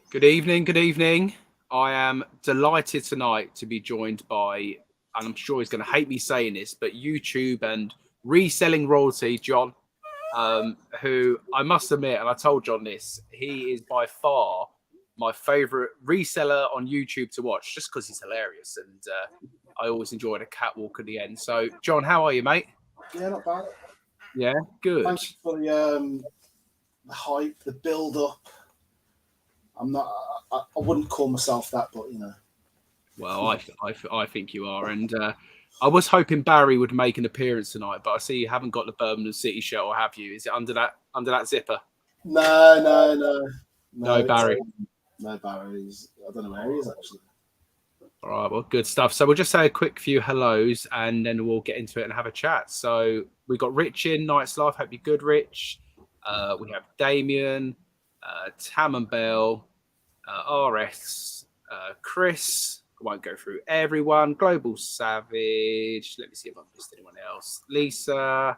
Good evening. Good evening. I am delighted tonight to be joined by, and I'm sure he's going to hate me saying this, but YouTube and reselling royalty, John, who I must admit, and I told John this, he is by far my favorite reseller on YouTube to watch, just because he's hilarious and I always enjoy the catwalk at the end. So, John, how are you, mate? Yeah, not bad. Yeah, good. Thanks for the hype, the build up. I'm not. I wouldn't call myself that, but you know. Well, I think you are, and I was hoping Barry would make an appearance tonight, but I see you haven't got the Birmingham City shirt, or have you? Is it under that zipper? No. No, Barry. No, Barry's. I don't know where he is actually. All right, well, good stuff. So we'll just say a quick few hellos, and then we'll get into it and have a chat. So we got Rich in Night's Life. Hope you're good, Rich. We have Damien, Tam and Bell, RS, Chris. I won't go through everyone. Global Savage. Let me see if I've missed anyone else. Lisa,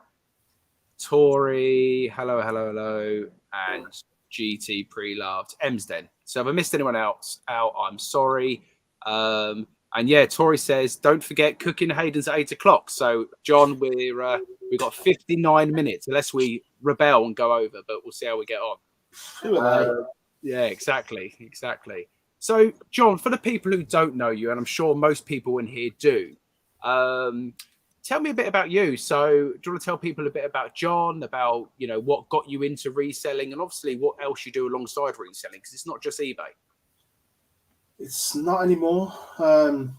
Tori. Hello. And GT pre-loved. Emsden. So if I missed anyone else out, I'm sorry. And yeah, Tori says, don't forget cooking Hayden's at 8 o'clock. So John, we've got 59 minutes unless we rebel and go over, but we'll see how we get on. Who are they? Yeah, exactly. So, John, for the people who don't know you, and I'm sure most people in here do, tell me a bit about you. So, do you want to tell people a bit about John, about what got you into reselling, and obviously what else you do alongside reselling? Because it's not just eBay. It's not anymore.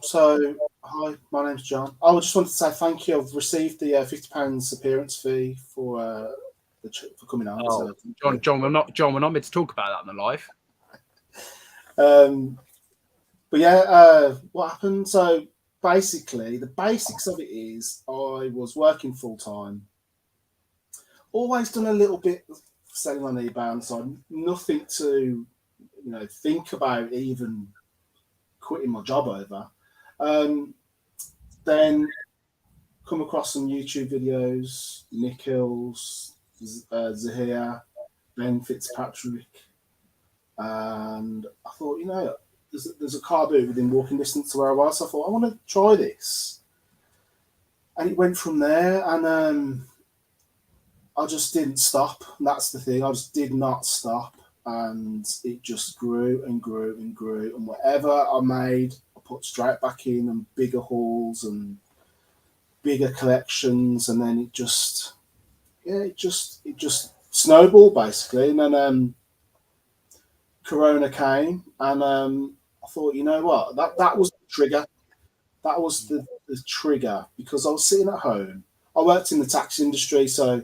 So, hi, my name's John. I just wanted to say thank you. I've received the £50 appearance fee for coming on. Oh, so, John, we're not meant to talk about that on the live. But yeah, what happened? So basically, the basics of it is I was working full time. Always done a little bit of selling on eBay on the side. Nothing to think about even quitting my job over. Then come across some YouTube videos, Nick Hills, Zahir, Ben Fitzpatrick, and I thought, there's a car boot within walking distance to where I was. So I thought, I want to try this, and it went from there. And I just didn't stop. And that's the thing. I just did not stop, and it just grew and grew and grew. And whatever I made, I put straight back in, and bigger hauls and bigger collections, and then it just snowballed basically. And then Corona came, and I thought, you know what, that was the trigger. That was the trigger, because I was sitting at home. I worked in the taxi industry, so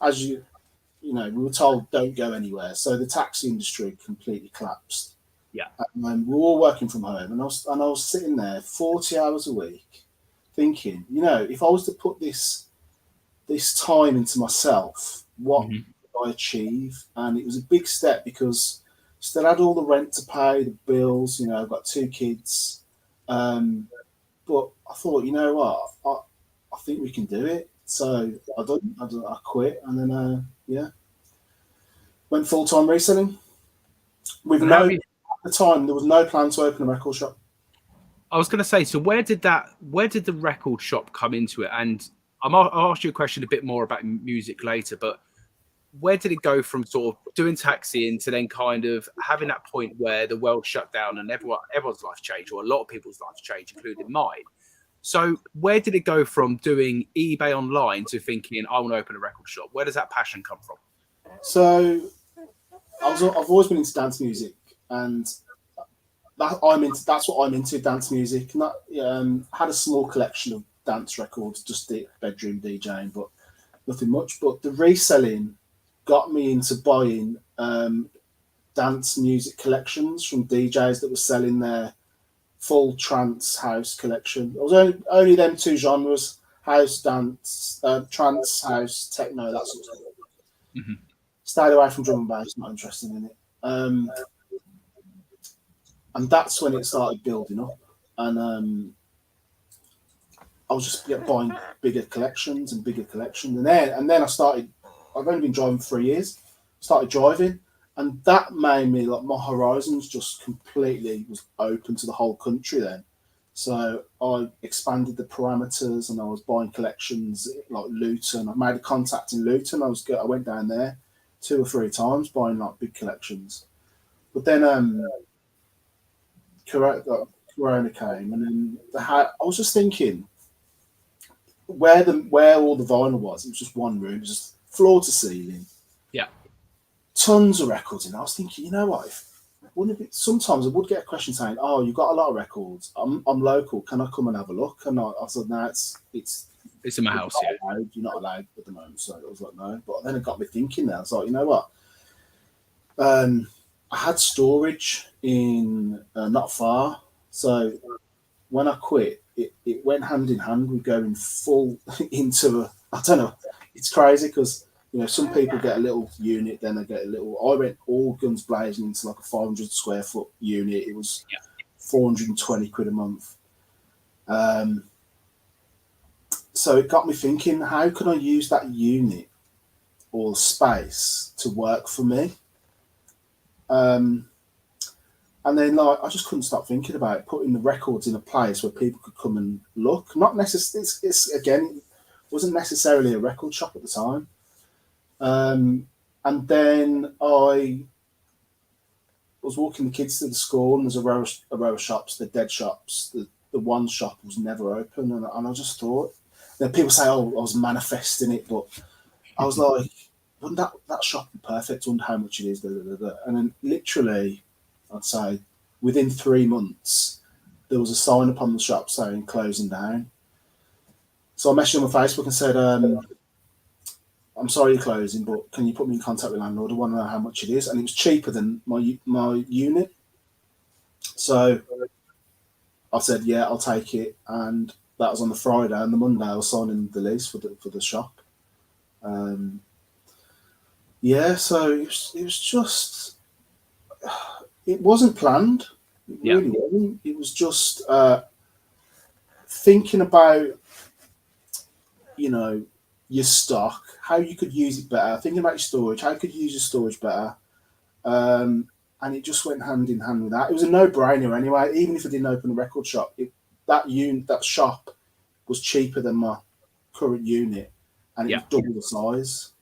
as we were told don't go anywhere. So the taxi industry completely collapsed. Yeah, and we were all working from home, and I was sitting there 40 hours a week, thinking, if I was to put this time into myself, what would I achieve? And it was a big step, because still had all the rent to pay, the bills. I've got 2 kids, but I thought, you know what, I think we can do it. So I quit, and then went full time reselling. At the time, there was no plan to open a record shop. I was going to say, so where did the record shop come into it? And I'll ask you a question a bit more about music later, but where did it go from sort of doing taxiing to then kind of having that point where the world shut down and everyone's life changed, or a lot of people's lives changed, including mine? So where did it go from doing eBay online to thinking, I want to open a record shop? Where does that passion come from? So I've always been into dance music, and that's what I'm into, dance music. And that, had a small collection of dance records, just the bedroom DJing, but nothing much. But the reselling got me into buying dance music collections from DJs that were selling their full trance house collection. It was only them 2 genres: house, dance, trance, house, techno, that sort of stuff. Mm-hmm. Stayed away from drum and bass, not interested in it. And that's when it started building up. And I was just buying bigger collections. And then I started. I've only been driving for 3 years. Started driving, And that made me like my horizons just completely was open to the whole country then. So I expanded the parameters and I was buying collections like Luton. I made a contact in Luton. I went down there 2 or 3 times buying like big collections. But then Corona came, and then I was just thinking where all the vinyl was. It was just one room, just floor to ceiling. Yeah. Tons of records in. I was thinking, you know what? Sometimes I would get a question saying, "Oh, you've got a lot of records. I'm local. Can I come and have a look?" And I said, "No, it's in my house. Yeah, you're not allowed at the moment." So I was like, "No." But then it got me thinking. There, I was like, you know what? I had storage in not far, so when I quit, it went hand in hand with going full into a. I don't know. It's crazy because some people get a little unit, then they get a little. I went all guns blazing into like a 500 square foot unit. It was 420 quid a month. So it got me thinking, how can I use that unit or space to work for me? And then like I just couldn't stop thinking about putting the records in a place where people could come and look. Not necessarily. It's again, it wasn't necessarily a record shop at the time. And then I was walking the kids to the school, and there's a row of shops, the dead shops. The one shop was never open, and I just thought. People say, "Oh, I was manifesting it," but I was like, "Wouldn't that shop be perfect? I wonder how much it is." And then literally, I'd say within 3 months, there was a sign up on the shop saying closing down. So I messaged him on Facebook and said, "I'm sorry you're closing, but can you put me in contact with the landlord? I want to know how much it is." And it was cheaper than my unit. So I said, "Yeah, I'll take it." And that was on the Friday, and the Monday I was signing the lease for the shop. So it was just, it wasn't planned. It really wasn't. It was just thinking about, your stock, how you could use it better, thinking about your storage, how you could use your storage better. And it just went hand in hand with that. It was a no-brainer anyway. Even if I didn't open a record shop, that shop was cheaper than my current unit, and it was double the size.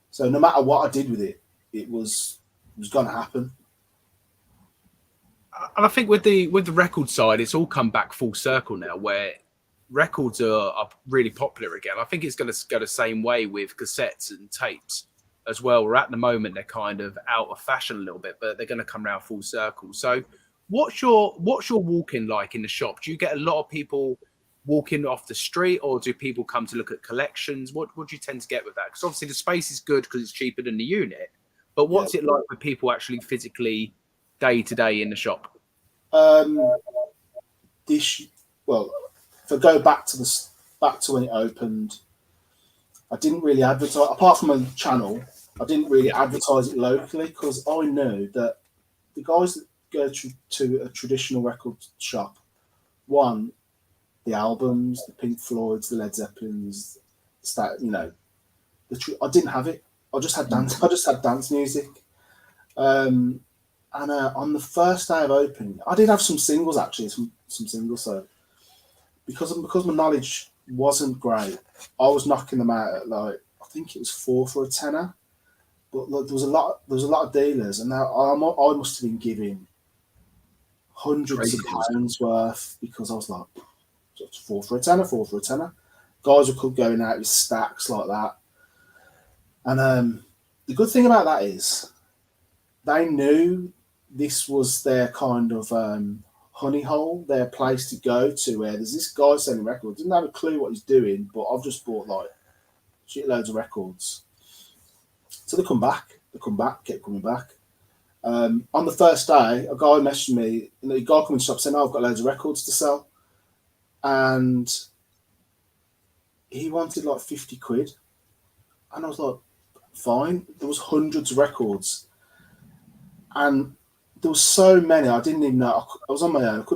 So no matter what I did with it, it was going to happen. And I think with the record side, it's all come back full circle now, where records are really popular again. I think it's going to go the same way with cassettes and tapes as well. Where at the moment they're kind of out of fashion a little bit, but they're going to come around full circle. So, what's your walk-in like in the shop? Do you get a lot of people walking off the street, or do people come to look at collections? What do you tend to get with that? Because obviously the space is good because it's cheaper than the unit, but what's it like with people actually physically day to day in the shop? If I go back to when it opened, I didn't really advertise, apart from a channel. I didn't really advertise it locally because I knew that the guys that go to a traditional record shop, one, the albums, the Pink Floyds, the Led Zeppelins, I didn't have it. I just had dance. I just had dance music. And on the first day of opening, I did have some singles actually, some singles. So because my knowledge wasn't great, I was knocking them out at I think it was 4 for a tenner. But there was a lot of dealers, and I must have been giving hundreds of pounds worth because I was like, 4 for a tenner, 4 for a tenner. Guys were going out with stacks like that. And the good thing about that is they knew this was their kind of honey hole, their place to go to, where there's this guy selling records. Didn't have a clue what he's doing, but I've just bought shitloads of records. So they come back, kept coming back. On the first day, a guy messaged me, a guy coming to the shop saying, I've got loads of records to sell. And he wanted 50 quid. And I was like, fine. There was hundreds of records. And there was so many, I didn't even know. I was on my own. I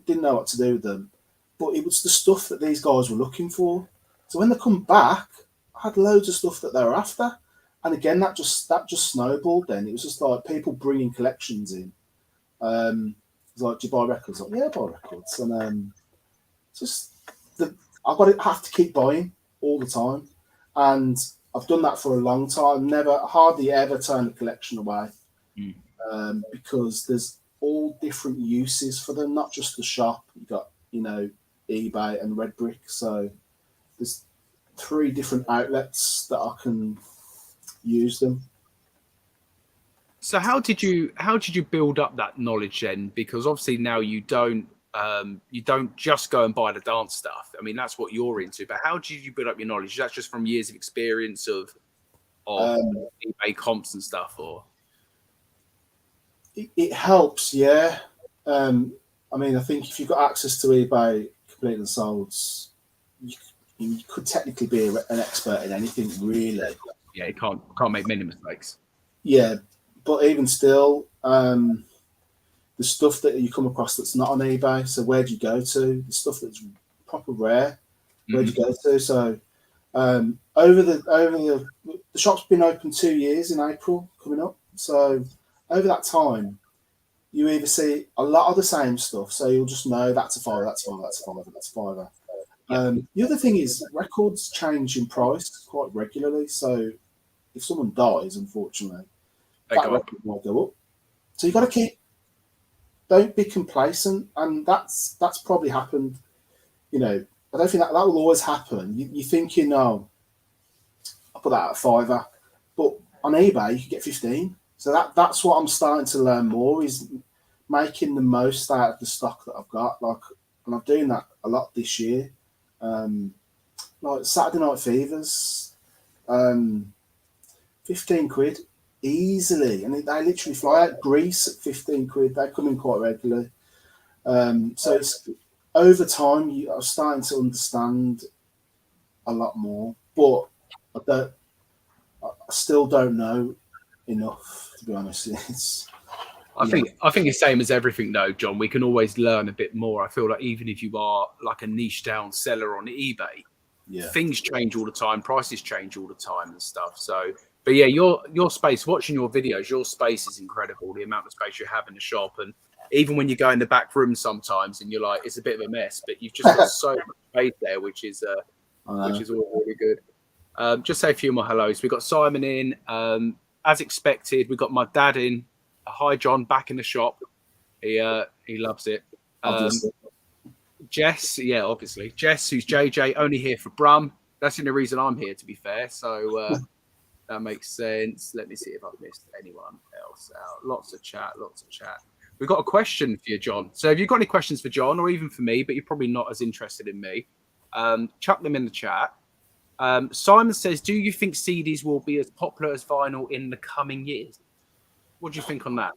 didn't know what to do with them. But it was the stuff that these guys were looking for. So when they come back, I had loads of stuff that they were after. and again, that just snowballed. Then it was just like people bringing collections in. It's like, do you buy records? Like, yeah, I buy records, and just have to keep buying all the time, and I've done that for a long time. Never, hardly ever turn a collection away, because there's all different uses for them, not just the shop. You got, eBay and Red Brick, so there's 3 different outlets that I can use them. So how did you build up that knowledge then? Because obviously now you don't just go and buy the dance stuff. I mean, that's what you're into. But how did you build up your knowledge? Is that just from years of experience of eBay comps and stuff, or? It helps, yeah. I mean, I think if you've got access to eBay complete and solds, you could technically be an expert in anything, really. Yeah, you can't make many mistakes. Yeah, but even still, the stuff that you come across that's not on eBay. So where do you go to? The stuff that's proper rare. Where do you go to? So over the shop's been open 2 years in April coming up. So over that time, you either see a lot of the same stuff. So you'll just know that's a fiver, that's a fiver, that's a fiver, that's a fiver. The other thing is records change in price quite regularly. So if someone dies, unfortunately, that record might go up. So you've got to don't be complacent. And that's probably happened. I don't think that will always happen. You're thinking, oh, I'll put that at a fiver. But on eBay, you can get 15. So that's what I'm starting to learn more, is making the most out of the stock that I've got. And I'm doing that a lot this year. Like Saturday Night Fevers, 15 quid easily, and they literally fly out. Greece at 15 quid. They come in quite regularly. So it's over time I'm starting to understand a lot more, but I still don't know enough, to be honest. I think it's same as everything though, John. We can always learn a bit more. I feel like even if you are like a niche down seller on eBay, things change all the time, prices change all the time and stuff. So, but yeah, your space, watching your videos, your space is incredible. The amount of space you have in the shop, and even when you go in the back room sometimes and you're like, it's a bit of a mess, but you've just got so much space there, which is all really good. Just say a few more hellos. We got Simon in, as expected. We got my dad in. Hi, John, back in the shop. He loves it. Jess, yeah, obviously. Jess, who's JJ, only here for Brum. That's the only reason I'm here, to be fair. So that makes sense. Let me see if I've missed anyone else out. Lots of chat. We've got a question for you, John. So if you've got any questions for John, or even for me, but you're probably not as interested in me, chuck them in the chat. Simon says, do you think CDs will be as popular as vinyl in the coming years? What do you think on that?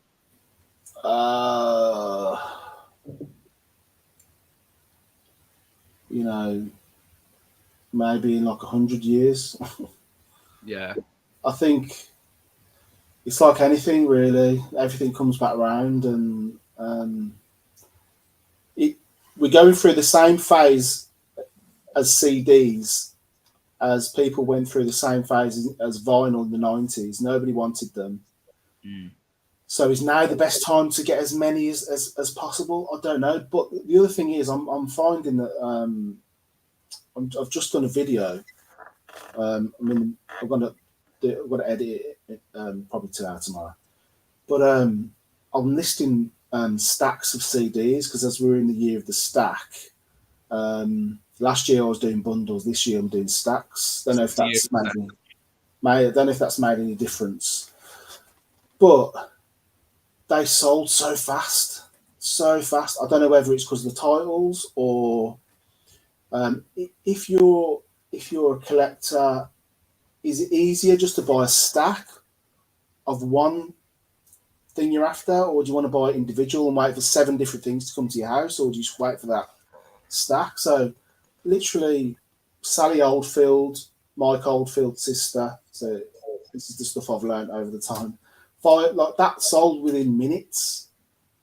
Maybe in like 100 years. Yeah. I think it's like anything, really. Everything comes back around, and we're going through the same phase as CDs, as people went through the same phase as vinyl in the 90s. Nobody wanted them. So is now the best time to get as many as possible? I don't know. But the other thing is, I'm finding that I've just done a video. I've got to edit it probably today or tomorrow. But I'm listing stacks of CDs, because as we're in the year of the stack, last year I was doing bundles. This year I'm doing stacks. Don't know if that's made any difference. But they sold so fast. I don't know whether it's because of the titles, or if you're a collector, is it easier just to buy a stack of one thing you're after, or do you want to buy it individual and wait for 7 different things to come to your house, or do you just wait for that stack? So literally, Sally Oldfield, Mike Oldfield's sister. So this is the stuff I've learned over the time. Like that sold within minutes.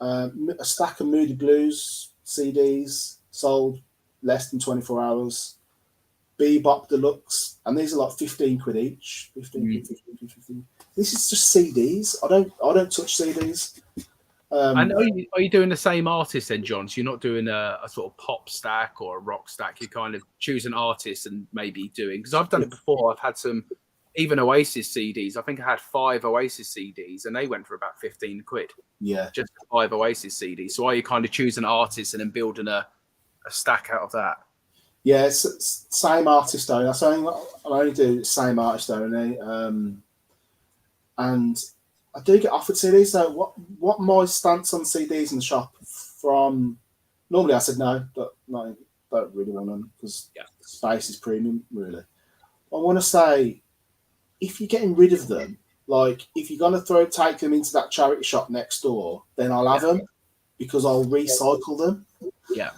A stack of Moody Blues CDs sold less than 24 hours. Bebop Deluxe, and these are like 15 quid each. 15. This is just CDs. I don't touch CDs. And are you doing the same artist then, John? So you're not doing a sort of pop stack or a rock stack. You kind of choose an artist and maybe doing, because I've done it before. I've had some even Oasis CDs. I think I had 5 Oasis CDs, and they went for about 15 quid. Yeah, just 5 Oasis CDs. So are you kind of choosing an artist and then building a stack out of that? Yeah, it's same artist only. That's only I only do same artist only. And I do get offered CDs. So what my stance on CDs in the shop from normally I said no, don't really want them because space is premium. Really, I want to say if you're getting rid of them, like if you're gonna take them into that charity shop next door, then I'll have them because I'll recycle them. Yeah.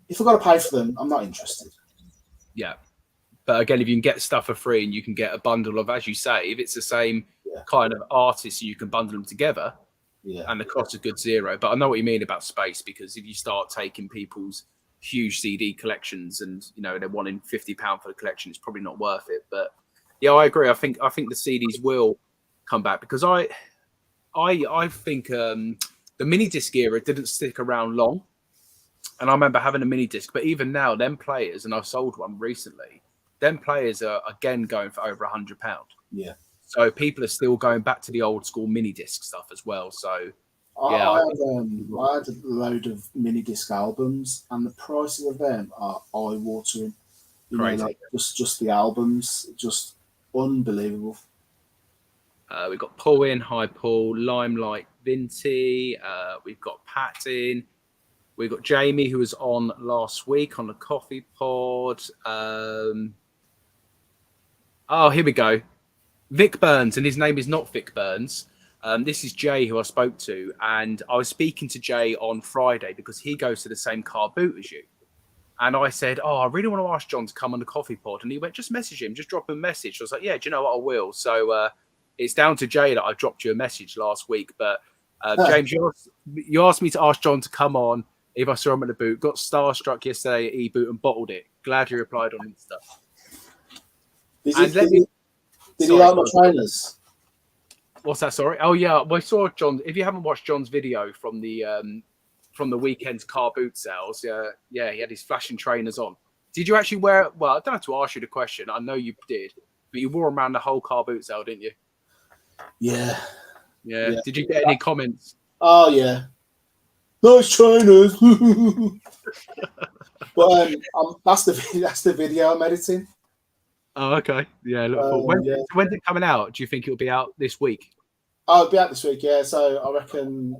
If I've got to pay for them, I'm not interested. Yeah. But again, if you can get stuff for free and you can get a bundle of, as you say, if it's the same kind of artists, you can bundle them together and the cost of goods zero. But I know what you mean about space, because if you start taking people's huge CD collections and, you know, they're wanting £50 for the collection, it's probably not worth it. But yeah, I agree. I think the CDs will come back because I think the mini disc era didn't stick around long. And I remember having a mini disc, but even now, them players, and I've sold one recently, them players are again going for over £100. Yeah. So people are still going back to the old school mini disc stuff as well. So yeah, I had a load of mini disc albums, and the prices of them are eye watering. You know, like just the albums, just unbelievable. We've got Paul in, hi Paul, Limelight Vinty, we've got Pat in. We've got Jamie, who was on last week on the Coffee Pod. Oh, here we go. Vic Burns, and his name is not Vic Burns. This is Jay, who I spoke to, and I was speaking to Jay on Friday because he goes to the same car boot as you. And I said, oh, I really want to ask John to come on the Coffee Pod. And he went, just message him, just drop him a message. I was like, yeah, do you know what? I will. So it's down to Jay that I dropped you a message last week. But James, you asked me to ask John to come on if I saw him at the boot. Got starstruck yesterday at E-Boot and bottled it. Glad you replied on Insta. Did he like my trainers? What's that? Sorry. Oh yeah, well, I saw John. If you haven't watched John's video from the weekend's car boot sales, yeah, he had his flashing trainers on. Did you actually wear? Well, I don't have to ask you the question. I know you did, but you wore them around the whole car boot sale, didn't you? Yeah. Did you get any comments? Oh yeah. Nice trainers. But that's the video I'm editing. Oh, okay. Yeah. When's it coming out? Do you think it'll be out this week? Oh, it'll be out this week. Yeah. So I reckon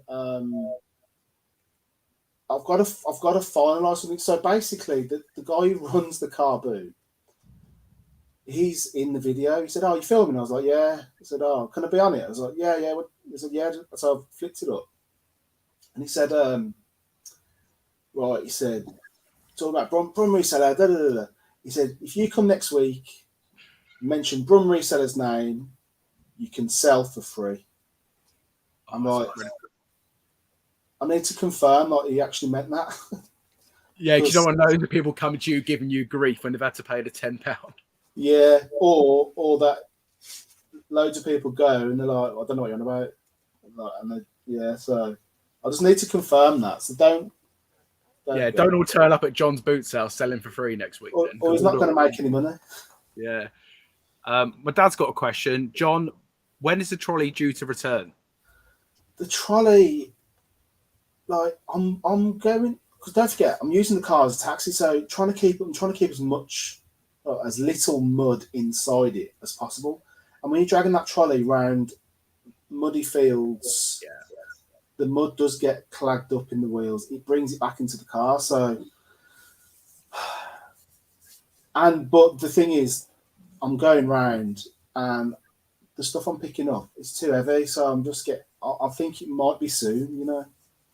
I've got to finalise something. So basically, the guy who runs the car boot, he's in the video. He said, "Oh, you filming?" I was like, "Yeah." He said, "Oh, can I be on it?" I was like, "Yeah." He said, "Yeah." So I flicked it up, and he said, "Right." He said, "Talking about Brum Reseller." Da, da, da, da. He said, "If you come next week, mention Brum Reseller's name, you can sell for free." I'm like, I need to confirm that he actually meant that. Yeah, because you don't want to know the people coming to you giving you grief when they've had to pay the £10. Yeah, or that loads of people go and they're like, I don't know what you're on about. So I just need to confirm that. So don't all turn up at John's boot sale selling for free next week. Or he's not going to make any money. Yeah. My dad's got a question. John, when is the trolley due to return? The trolley, like I'm going, because don't forget, I'm using the car as a taxi, so I'm trying to keep as much, as little mud inside it as possible. And when you're dragging that trolley around muddy fields, the mud does get clagged up in the wheels. It brings it back into the car. So, but the thing is, I'm going round and the stuff I'm picking up is too heavy. So I think it might be soon, you know.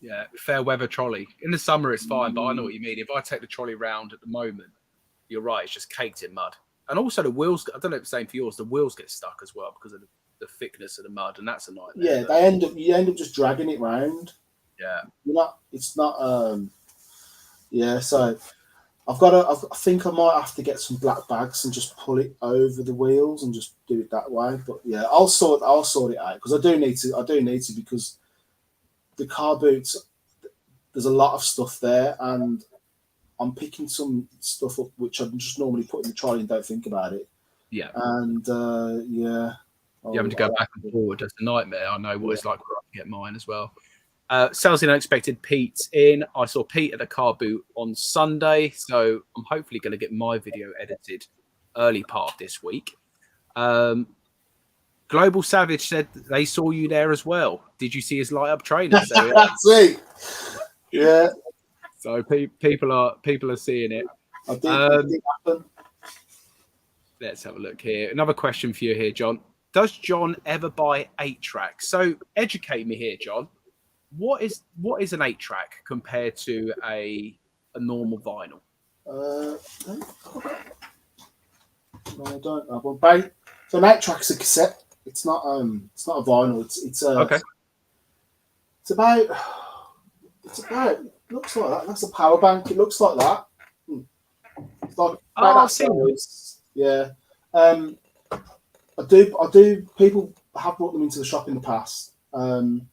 Yeah, fair weather trolley. In the summer, it's fine, but I know what you mean. If I take the trolley round at the moment, you're right, it's just caked in mud. And also the wheels, I don't know if it's the same for yours, the wheels get stuck as well because of the thickness of the mud, and that's a nightmare. Yeah, you end up just dragging it round. Yeah. So I think I might have to get some black bags and just pull it over the wheels and just do it that way. But yeah, I'll sort it out because I do need to because the car boots, there's a lot of stuff there, and I'm picking some stuff up which I just normally put in the trolley and don't think about it. Yeah. And yeah. You having to go back and forward. That's a nightmare. I know what it's like where I get mine as well. Sales in Unexpected, Pete's in. I saw Pete at the car boot on Sunday, so I'm hopefully going to get my video edited early part of this week. Global Savage said they saw you there as well. Did you see his light up trainers? Sweet. Yeah. So people are seeing it. I did happen. Let's have a look here. Another question for you here, John. Does John ever buy 8-track? So educate me here, John. What is an 8-track compared to a normal vinyl? No, I don't have one. So an 8-track's a cassette. It's not a vinyl. It's okay. It's about. It looks like that. That's a power bank. It looks like that. It's like I've seen. Yeah. I do. People have brought them into the shop in the past, and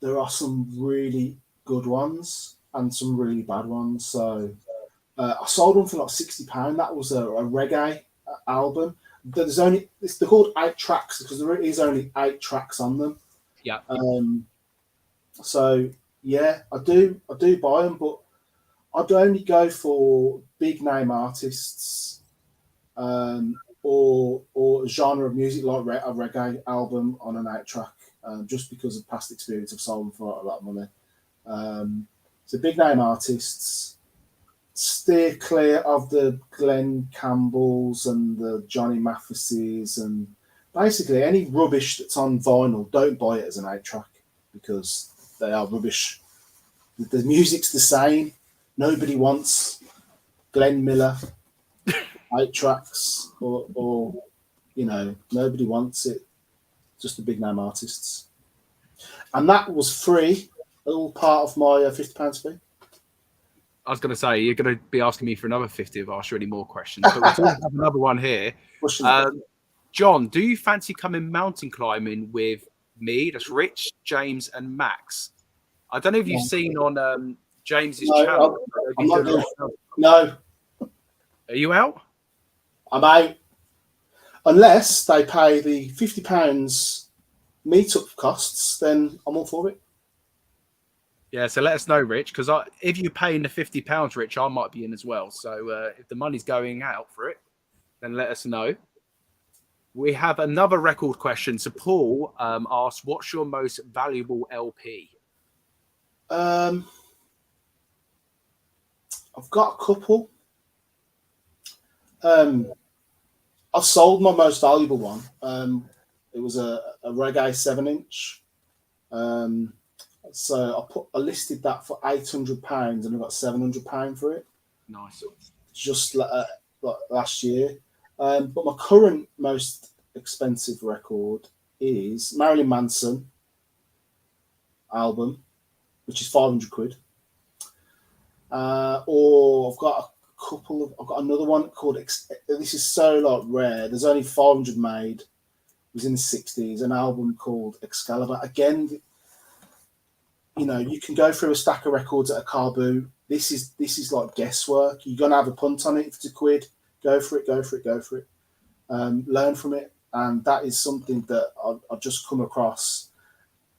there are some really good ones and some really bad ones. So I sold them for like £60. That was a reggae album. They're called 8 tracks because there is only 8 tracks on them. Yeah. So yeah, I do buy them, but I'd only go for big name artists, or a genre of music like a reggae album on an 8-track, just because of past experience of selling for a lot of money. So big name artists, steer clear of the Glenn Campbells and the Johnny Mathises, and basically any rubbish that's on vinyl, don't buy it as an 8-track because they are rubbish. The music's the same. Nobody wants Glenn Miller 8 tracks, or nobody wants it. Just the big name artists, and that was free. All part of my £50 fee. I was going to say you're going to be asking me for another 50 if I ask you any more questions, but we do have another one here. John, do you fancy coming mountain climbing with me? That's Rich, James, and Max. I don't know if you've seen on James's channel. I'm not doing it. No. Are you out? I'm out. Unless they pay the £50 meetup costs, then I'm all for it. Yeah, so let us know, Rich, because if you're paying the £50, Rich, I might be in as well. So if the money's going out for it, then let us know. We have another record question. So Paul asked, what's your most valuable LP? I've got a couple. I've sold my most valuable one. It was a reggae 7-inch. So I listed that for £800 and I got £700 for it. Nice. Just like last year. But my current most expensive record is Marilyn Manson album, which is £500. Or I've got another one called. This is so rare. There's only 500 made. It was in the 60s. An album called Excalibur. Again, you can go through a stack of records at a car boot. This is like guesswork. You're gonna have a punt on it if it's £1. Go for it. Learn from it, and that is something that I've just come across.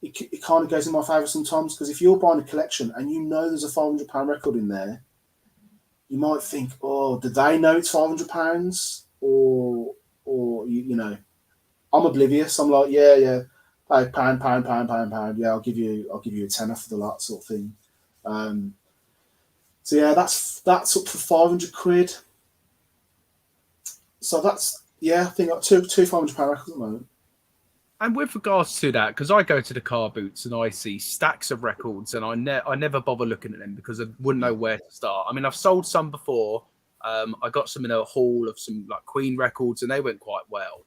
It kind of goes in my favour sometimes because if you're buying a collection and there's a £500 record in there, you might think, oh, do they know it's £500? Or I'm oblivious. I'm like, yeah, like pound. Yeah, I'll give you a tenner for the lot, sort of thing. So yeah, that's up for £500. So that's I think I've got two £500 records at the moment. And with regards to that, because I go to the car boots and I see stacks of records, and I never bother looking at them because I wouldn't know where to start. I mean, I've sold some before. I got some in a haul of some like Queen records, and they went quite well.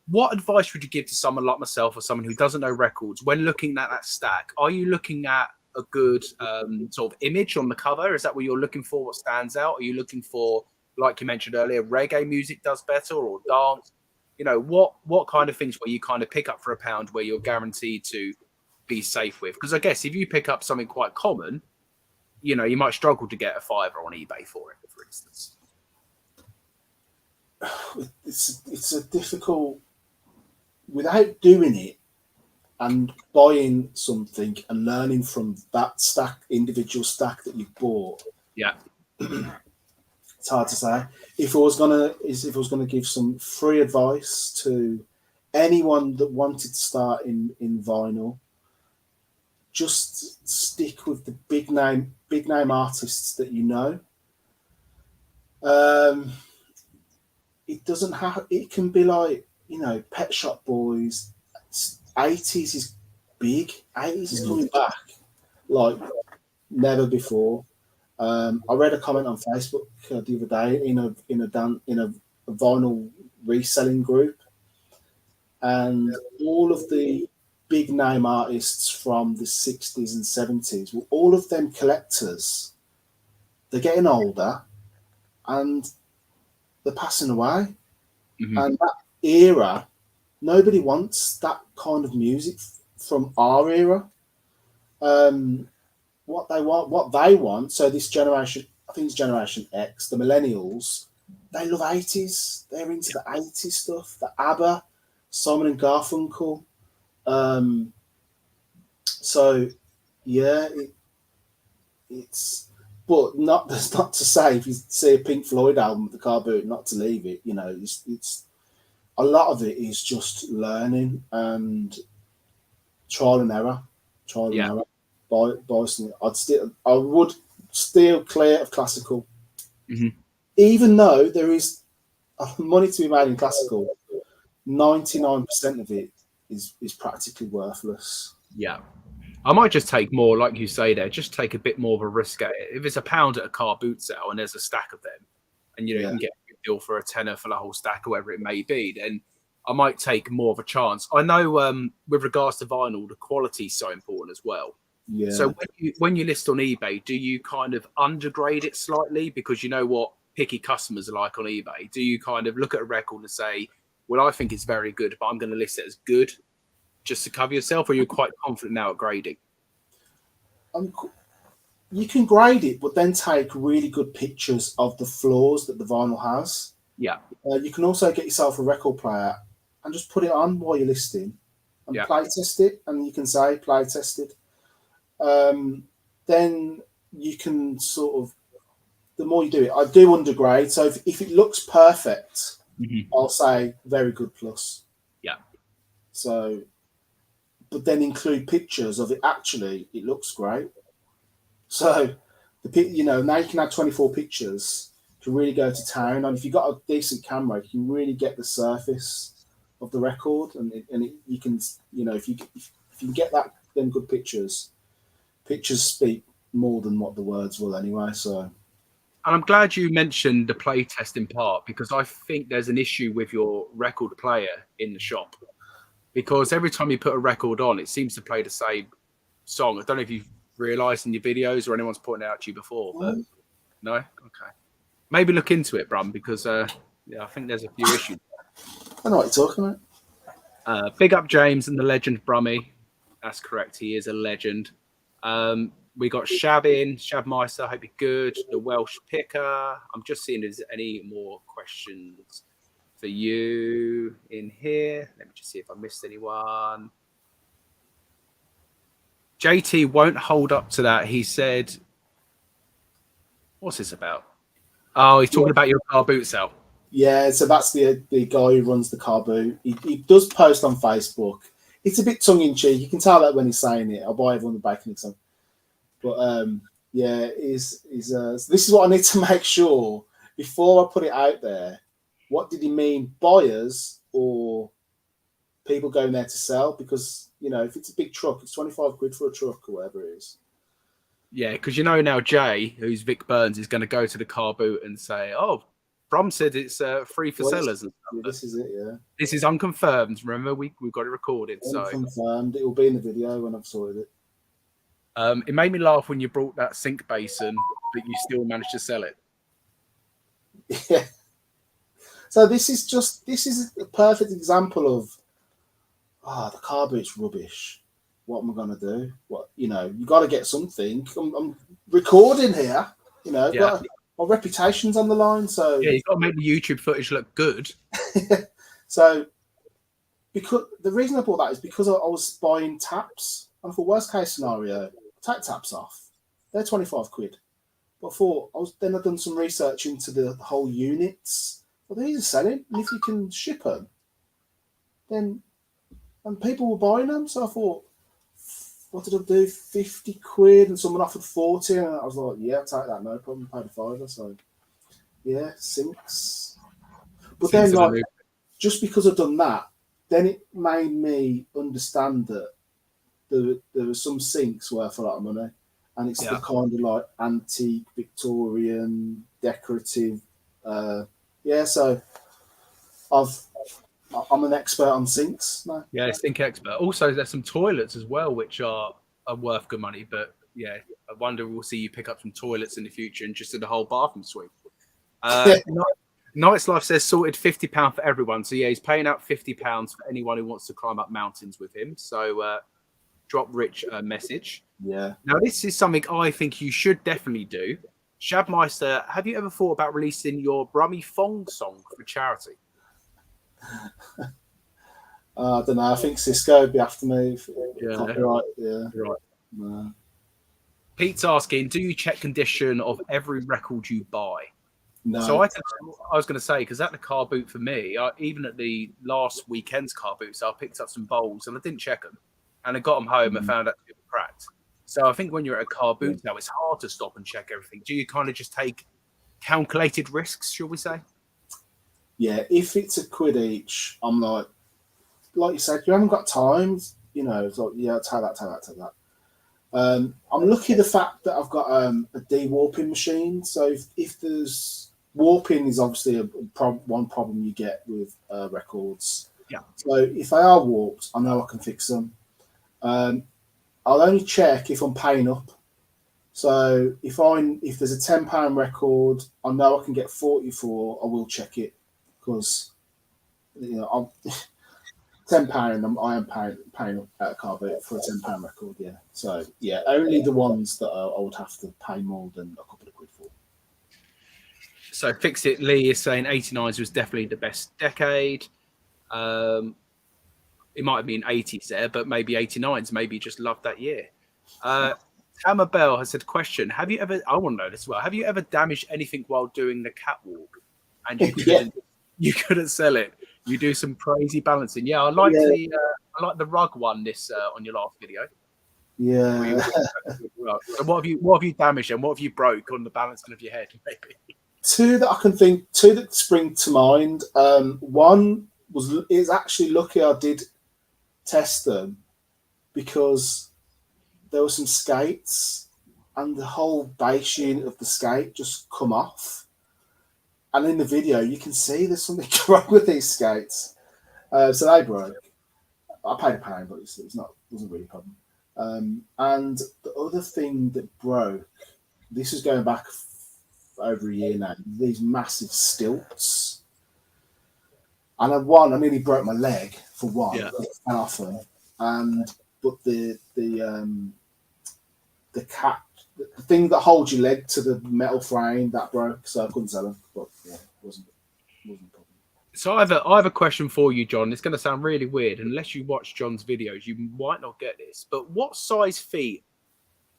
What advice would you give to someone like myself or someone who doesn't know records when looking at that stack? Are you looking at a good sort of image on the cover? Is that what you're looking for? What stands out? Are you looking for, like you mentioned earlier, reggae music does better, or dance? You know, what kind of things where you kind of pick up for £1 where you're guaranteed to be safe with? Because I guess if you pick up something quite common, you know, you might struggle to get a fiver on eBay for it, for instance. It's a difficult, without doing it and buying something and learning from that individual stack that you've bought. Yeah. It's hard to say. If I was gonna give some free advice to anyone that wanted to start in vinyl, just stick with the big name artists that you know. It doesn't have. It can be like, you know, Pet Shop Boys. 80s is big. 80s is coming back like never before. I read a comment on Facebook the other day in a vinyl reselling group, and all of the big name artists from the 60s and 70s, well, all of them collectors, they're getting older and they're passing away. Mm-hmm. And that era, nobody wants that kind of music from our era. What they want. So this generation, I think it's Generation X, the millennials, they love 80s. They're into the 80s stuff, the ABBA, Simon and Garfunkel. So yeah, it's, but that's not to say if you see a Pink Floyd album with the car boot, not to leave it. You know, it's a lot of it is just learning and trial and error. I would steer clear of classical, even though there is money to be made in classical. 99% of it is practically worthless. Yeah. I might just take more, like you say there, just take a bit more of a risk at it. If it's £1 at a car boot sale and there's a stack of them, and you can get a good deal for a tenner for the whole stack or whatever it may be, then I might take more of a chance. I know with regards to vinyl, the quality is so important as well. Yeah. So when you list on eBay, do you kind of undergrade it slightly because you know what picky customers are like on eBay? Do you kind of look at a record and say, well, I think it's very good, but I'm going to list it as good just to cover yourself, or you're quite confident now at grading? You can grade it, but then take really good pictures of the flaws that the vinyl has. Yeah. You can also get yourself a record player and just put it on while you're listing and play test it, and you can say play tested. Then you can sort of, the more you do it, I do undergrade. So if it looks perfect, I'll say very good plus. Yeah. So, but then include pictures of it. Actually, it looks great. So, now you can have 24 pictures to really go to town. And if you've got a decent camera, you can really get the surface of the record, you can, if you can get them good pictures speak more than what the words will anyway. So, and I'm glad you mentioned the play test in part, because I think there's an issue with your record player in the shop, because every time you put a record on, it seems to play the same song. I don't know if you've realised in your videos or anyone's pointed out to you before, but no? Okay. Maybe look into it, Brum, because I think there's a few issues. I know what you're talking about. Big up James and the legend Brummy. That's correct. He is a legend. We got Shabmeister. I hope you're good. The Welsh Picker. I'm just seeing if there's any more questions for you in here. Let me just see if I missed anyone. JT won't hold up to that. He said, what's this about? Oh, he's talking about your car boot sale. Yeah, so that's the guy who runs the car boot. He does post on Facebook. It's a bit tongue-in-cheek. You can tell that when he's saying it. I'll buy everyone the bacon exam. But this is what I need to make sure before I put it out there. What did he mean, buyers or people going there to sell? Because if it's a big truck, it's 25 quid for a truck or whatever it is. Yeah, because now Jay, who's Vic Burns, is going to go to the car boot and say, "Oh, Brum said it's free for sellers." This is it. Yeah, this is unconfirmed. Remember, we've got it recorded. Unconfirmed. It will be in the video when I've sorted it. It made me laugh when you brought that sink basin, but you still managed to sell it. Yeah. So this is a perfect example of the car boot's rubbish. What am I gonna do? What you got to get something. I'm recording here. Yeah, My reputation's on the line. So yeah, you've got to make the YouTube footage look good. so because the reason I bought that is because I was buying taps, and for worst case scenario, take taps off. They're 25 quid. But I've done some research into the whole units. Well, these are selling, and if you can ship them, then and people were buying them. So I thought, what did I do? 50 quid, and someone offered 40, and I was like, yeah, I'll take that, no problem. Paid a fiver. So yeah, sinks. But Sinks then, are the new- just because I've done that, then it made me understand that there were some sinks worth a lot of money, and it's the kind of antique, Victorian, decorative. So I'm an expert on sinks now. Yeah, sink expert. Also, there's some toilets as well, which are worth good money. But yeah, I wonder we'll see you pick up some toilets in the future and just do the whole bathroom suite. Night's Life says sorted £50 for everyone. So yeah, he's paying out £50 for anyone who wants to climb up mountains with him. So drop Rich a message. Yeah. Now this is something I think you should definitely do. Shabmeister, have you ever thought about releasing your Brummy Fong song for charity? I don't know. I think Cisco would be after me. Copyright. Yeah. Right. No. Pete's asking, do you check condition of every record you buy? No. So I was going to say, because at the car boot for me, even at the last weekend's car boot, so I picked up some bowls and I didn't check them. And I got them home and found out they were cracked. So I think when you're at a car boot now, it's hard to stop and check everything. Do you kind of just take calculated risks, shall we say? Yeah, if it's £1 each, I'm like you said, you haven't got time. It's like, yeah, take that. I'm lucky the fact that I've got a de-warping machine. So if there's warping is obviously one problem you get with records. Yeah. So if they are warped, I know I can fix them. I'll only check if I'm paying up. So if there's a £10 record, I know I can get 44. I will check it because I'm £10. I am paying up at a car boot for a £10 record. Yeah. So yeah, only the ones that I would have to pay more than a couple of quid for. So Fix It Lee is saying 89s was definitely the best decade. It might have been 80s there, but maybe 89s. Maybe you just loved that year. Hammer Bell has said, question, I want to know this as well. Have you ever damaged anything while doing the catwalk and you couldn't sell it? You do some crazy balancing. Yeah, I like the rug one on your last video. Yeah. So what have you damaged and what have you broke on the balancing of your head, maybe? Two that spring to mind. One is actually lucky I did test them because there were some skates and the whole base unit of the skate just come off. And in the video, you can see there's something wrong with these skates. So they broke. I paid £1, but it wasn't really a problem. And the other thing that broke, this is going back over a year now, these massive stilts. And I nearly broke my leg for one. Yeah. It fell off them. But the thing that holds your leg to the metal frame, that broke, so I couldn't sell them. But yeah, it wasn't a problem. So I have a question for you, John. It's going to sound really weird. Unless you watch John's videos, you might not get this. But what size feet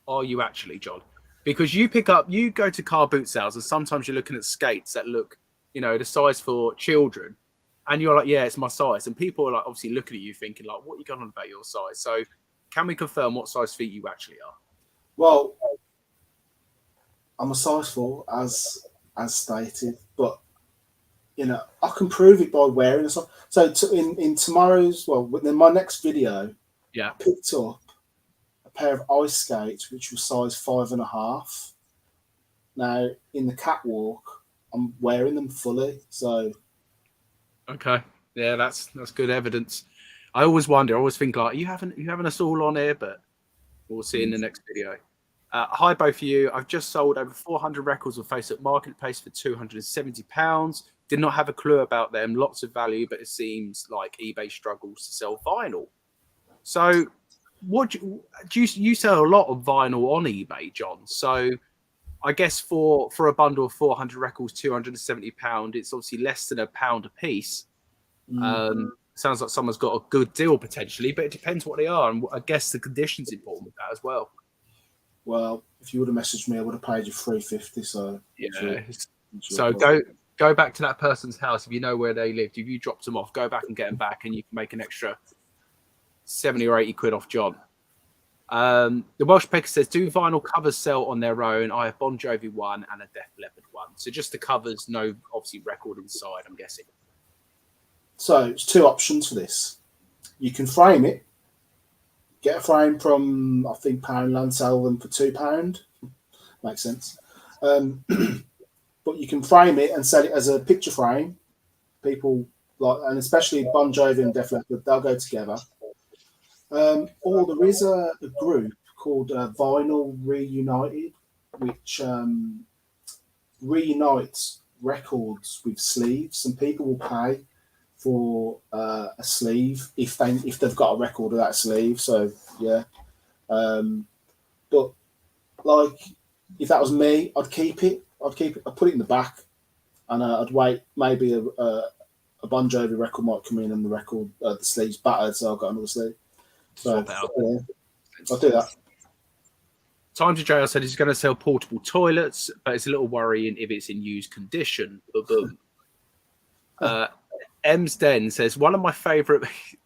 are you actually, John? Because you go to car boot sales, and sometimes you're looking at skates that look, the size for children. And you're like, yeah, it's my size. And people are like, obviously looking at you thinking like, what are you going on about your size? So can we confirm what size feet you actually are? Well, I'm a size 4 as stated, but I can prove it by wearing a size. So in tomorrow's, in my next video, I picked up a pair of ice skates which were size 5.5. Now in the catwalk, I'm wearing them fully. So okay, yeah, that's good evidence. I always wonder. I always think like, you having us all on here, but We'll see in the next video. Hi, both of you. I've just sold over 400 records on Facebook Marketplace for £270. Did not have a clue about them. Lots of value, but it seems like eBay struggles to sell vinyl. So, what do you sell a lot of vinyl on eBay, John? So, I guess for a bundle of 400 records, £270, it's obviously less than £1 a piece. Sounds like someone's got a good deal potentially, but it depends what they are, and I guess the condition's important with that as well. Well, if you would have messaged me, I would have paid you $350. So yeah. So go back to that person's house if you know where they lived. If you dropped them off, go back and get them back, and you can make an extra 70 or 80 quid off John. The Welsh Pecker says, do vinyl covers sell on their own? I have Bon Jovi one and a Def Leppard one. So just the covers, no obviously record inside, I'm guessing. So it's two options for this. You can frame it. Get a frame from, I think, Poundland, sell them for £2. Makes sense. But you can frame it and sell it as a picture frame. People like, and especially Bon Jovi and Def Leppard, they'll go together. Or there is a group called Vinyl Reunited, which reunites records with sleeves, and people will pay for a sleeve if they've got a record without a sleeve. So yeah, but like if that was me, I'd keep it. I'd put it in the back, and I'd wait. Maybe a Bon Jovi record might come in, and the record the sleeve's battered, so I've got another sleeve. So yeah, I'll do that. Time to Jail said he's going to sell portable toilets, but it's a little worrying if it's in used condition. Boom. M's Den says, one of my favorite,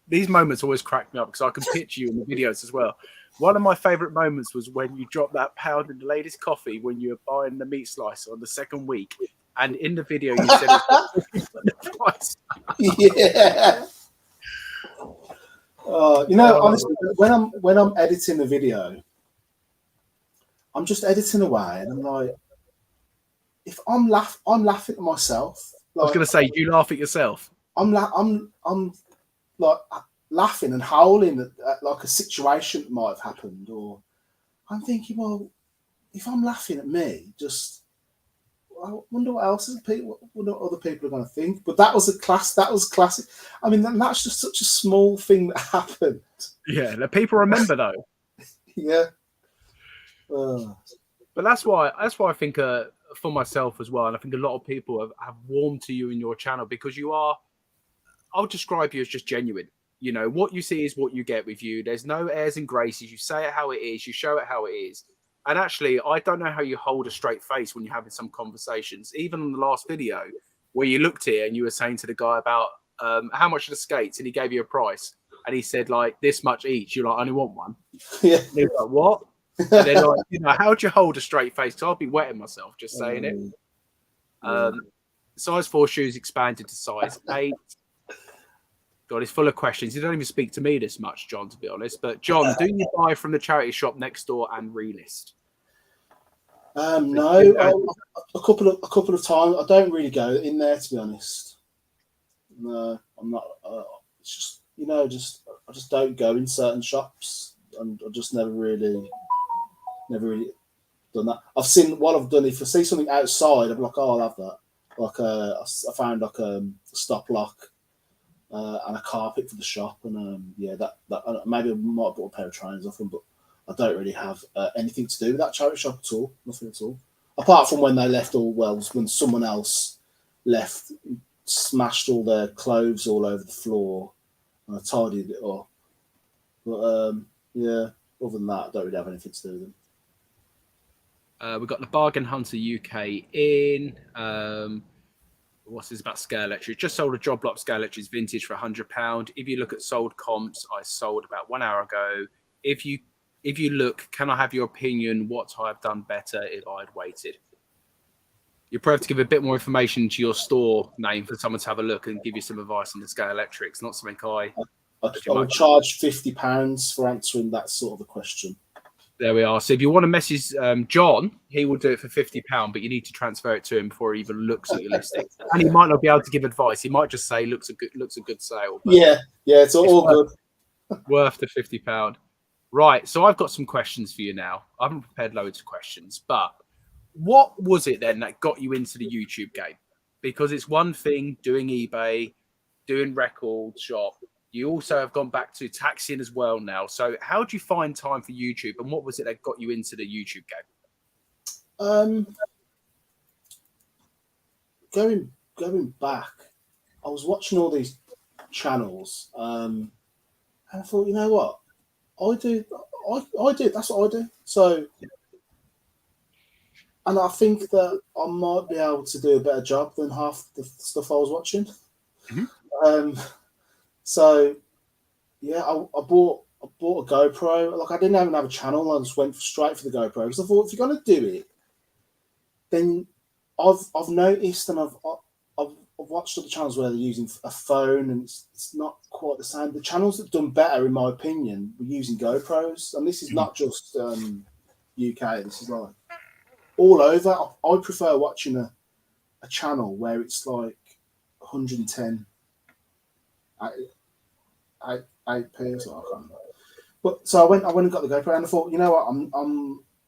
these moments always crack me up because I can picture you in the videos as well. One of my favorite moments was when you dropped that pound in the latest coffee when you were buying the meat slicer on the second week. And in the video, you said it's the price. Yeah. Honestly, when I'm editing the video, I'm just editing away, and I'm like, if I'm laughing at myself. Like, I was going to say, you laugh at yourself. I'm like laughing and howling at like a situation that might have happened, or I'm thinking, well, if I'm laughing at me, I wonder what else what other people are going to think. But that was classic. I mean, that's just such a small thing that happened. Yeah, the people remember though. Yeah. But that's why I think for myself as well, and I think a lot of people have warmed to you in your channel because you are. I'll describe you as just genuine. You know, what you see is what you get with you. There's no airs and graces. You say it how it is. You show it how it is. And actually, I don't know how you hold a straight face when you're having some conversations. Even on the last video where you looked here and you were saying to the guy about how much are the skates, and he gave you a price, and he said like this much each. You're like, I only want one. Yeah. And he was like, what? And then like, how do you hold a straight face? Because I'll be wetting myself just saying it. Size 4 shoes expanded to size 8. God, it's full of questions. You don't even speak to me this much, John, to be honest. But John, do you buy from the charity shop next door and relist? No, a couple of times. I don't really go in there, to be honest. No, I'm not. It's just I just don't go in certain shops, and I just never really done that. I've seen what I've done. If I see something outside, I'm like, oh, I'll have that. Like I found like a stop lock. And a carpet for the shop, and that maybe I might have bought a pair of trainers off them, but I don't really have anything to do with that charity shop at all. Nothing at all, apart from when they left when someone else left, smashed all their clothes all over the floor, and I tidied it up. But other than that, I don't really have anything to do with them. We've got the Bargain Hunter UK in. What's this about scale electric? Just sold a job block scale electric vintage for £100. If you look at sold comps, I sold about 1 hour ago. If you look, can I have your opinion? What I've done better if I'd waited? You probably have to give a bit more information to your store name for someone to have a look and give you some advice on the scale electrics. Not something I would charge £50 for answering that sort of a question. There we are. So if you want to message John, he will do it for £50, but you need to transfer it to him before he even looks at your listing. And he might not be able to give advice. He might just say looks a good sale. Yeah, it's all good. Worth the £50. Right, so I've got some questions for you now. I haven't prepared loads of questions, but what was it then that got you into the YouTube game? Because it's one thing doing eBay, doing record shop. You also have gone back to taxiing as well now. So how do you find time for YouTube, and what was it that got you into the YouTube game? Going back, I was watching all these channels, and I thought, you know what, I do. That's what I do. So, and I think that I might be able to do a better job than half the stuff I was watching. Mhm. So yeah, I bought a GoPro. Like, I didn't even have a channel. I just went straight for the GoPro because I thought, if you're gonna do it, then I've noticed, and I've watched other channels where they're using a phone, and it's not quite the same. The channels that done better, in my opinion, were using GoPros, and this is not just UK. This is like all over. I prefer watching a channel where it's like 110 8p or so. I can't remember. But so I went and got the GoPro, and I thought, you know what,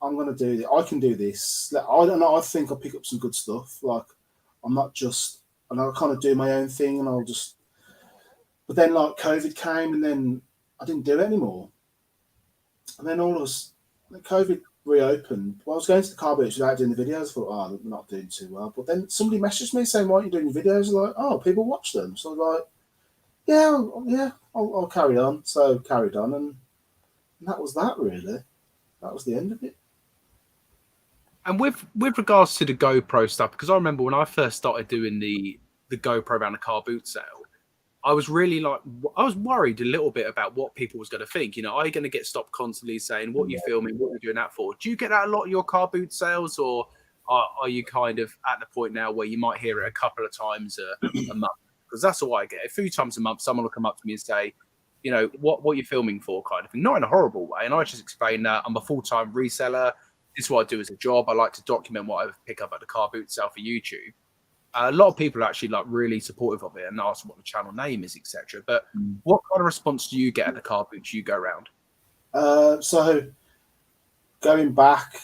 I'm going to do this. I can do this. Like, I don't know. I think I'll pick up some good stuff. Like, I'm not just, and I'll kind of do my own thing, and I'll just. But then, like, COVID came, and then I didn't do it anymore. And then all of us, COVID reopened. Well, I was going to the car boots without doing the videos. I thought, oh, I'm not doing too well. But then somebody messaged me saying, why aren't you doing your videos? I'm like, oh, people watch them. So I was like, yeah, I'll carry on. So carried on, and that was that, really. That was the end of it. And with regards to the GoPro stuff, because I remember when I first started doing the GoPro around the car boot sale, I was really like, I was worried a little bit about what people was going to think. You know, are you going to get stopped constantly saying, what are you filming? What are you doing that for? Do you get that a lot of your car boot sales, or are you kind of at the point now where you might hear it a couple of times a month? Because that's all I get. A few times a month, someone will come up to me and say, you know, what are you filming for, kind of thing. Not in a horrible way. And I just explain that I'm a full-time reseller. This is what I do as a job. I like to document what I pick up at the car boot sale for YouTube. A lot of people are actually like really supportive of it and ask what the channel name is, etc. But what kind of response do you get at the car boots you go around? So going back,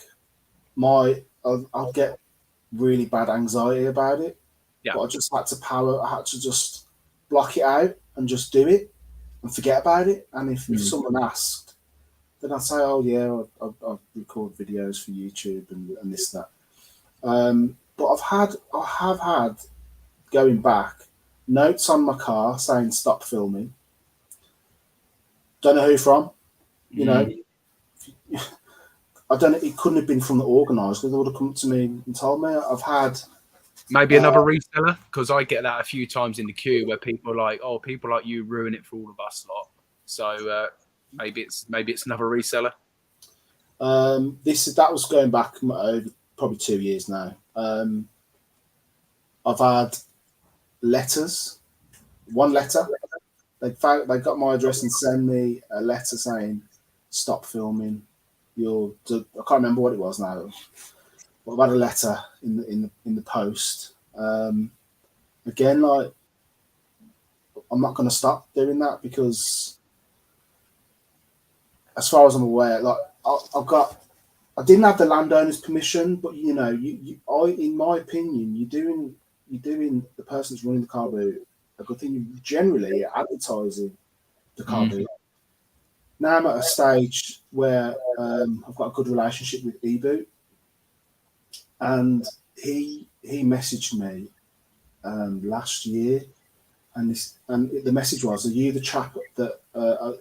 I'll get really bad anxiety about it. Yeah. But I just had to I had to just block it out and just do it and forget about it. And if someone asked, then I'd say, oh yeah, I record videos for YouTube and this, that. But I have had, going back, notes on my car saying stop filming. Don't know who from. You know, I don't know. It couldn't have been from the organisers. They would have come to me and told me. I've had maybe another reseller, because I get that a few times in the queue where people are like, oh, people like you ruin it for all of us lot. So maybe it's another reseller. That was going back over probably 2 years now. I've had letters. One letter. They got my address and sent me a letter saying, "Stop filming." I can't remember what it was now. But I've had a letter in the post. Again, like, I'm not going to stop doing that because, as far as I'm aware, like I didn't have the landowner's permission, but you know, in my opinion, you're doing the person that's running the car boot a good thing. You generally are advertising the car boot. Now I'm at a stage where I've got a good relationship with eBoot, and he messaged me last year, and the message was, "Are you the chap that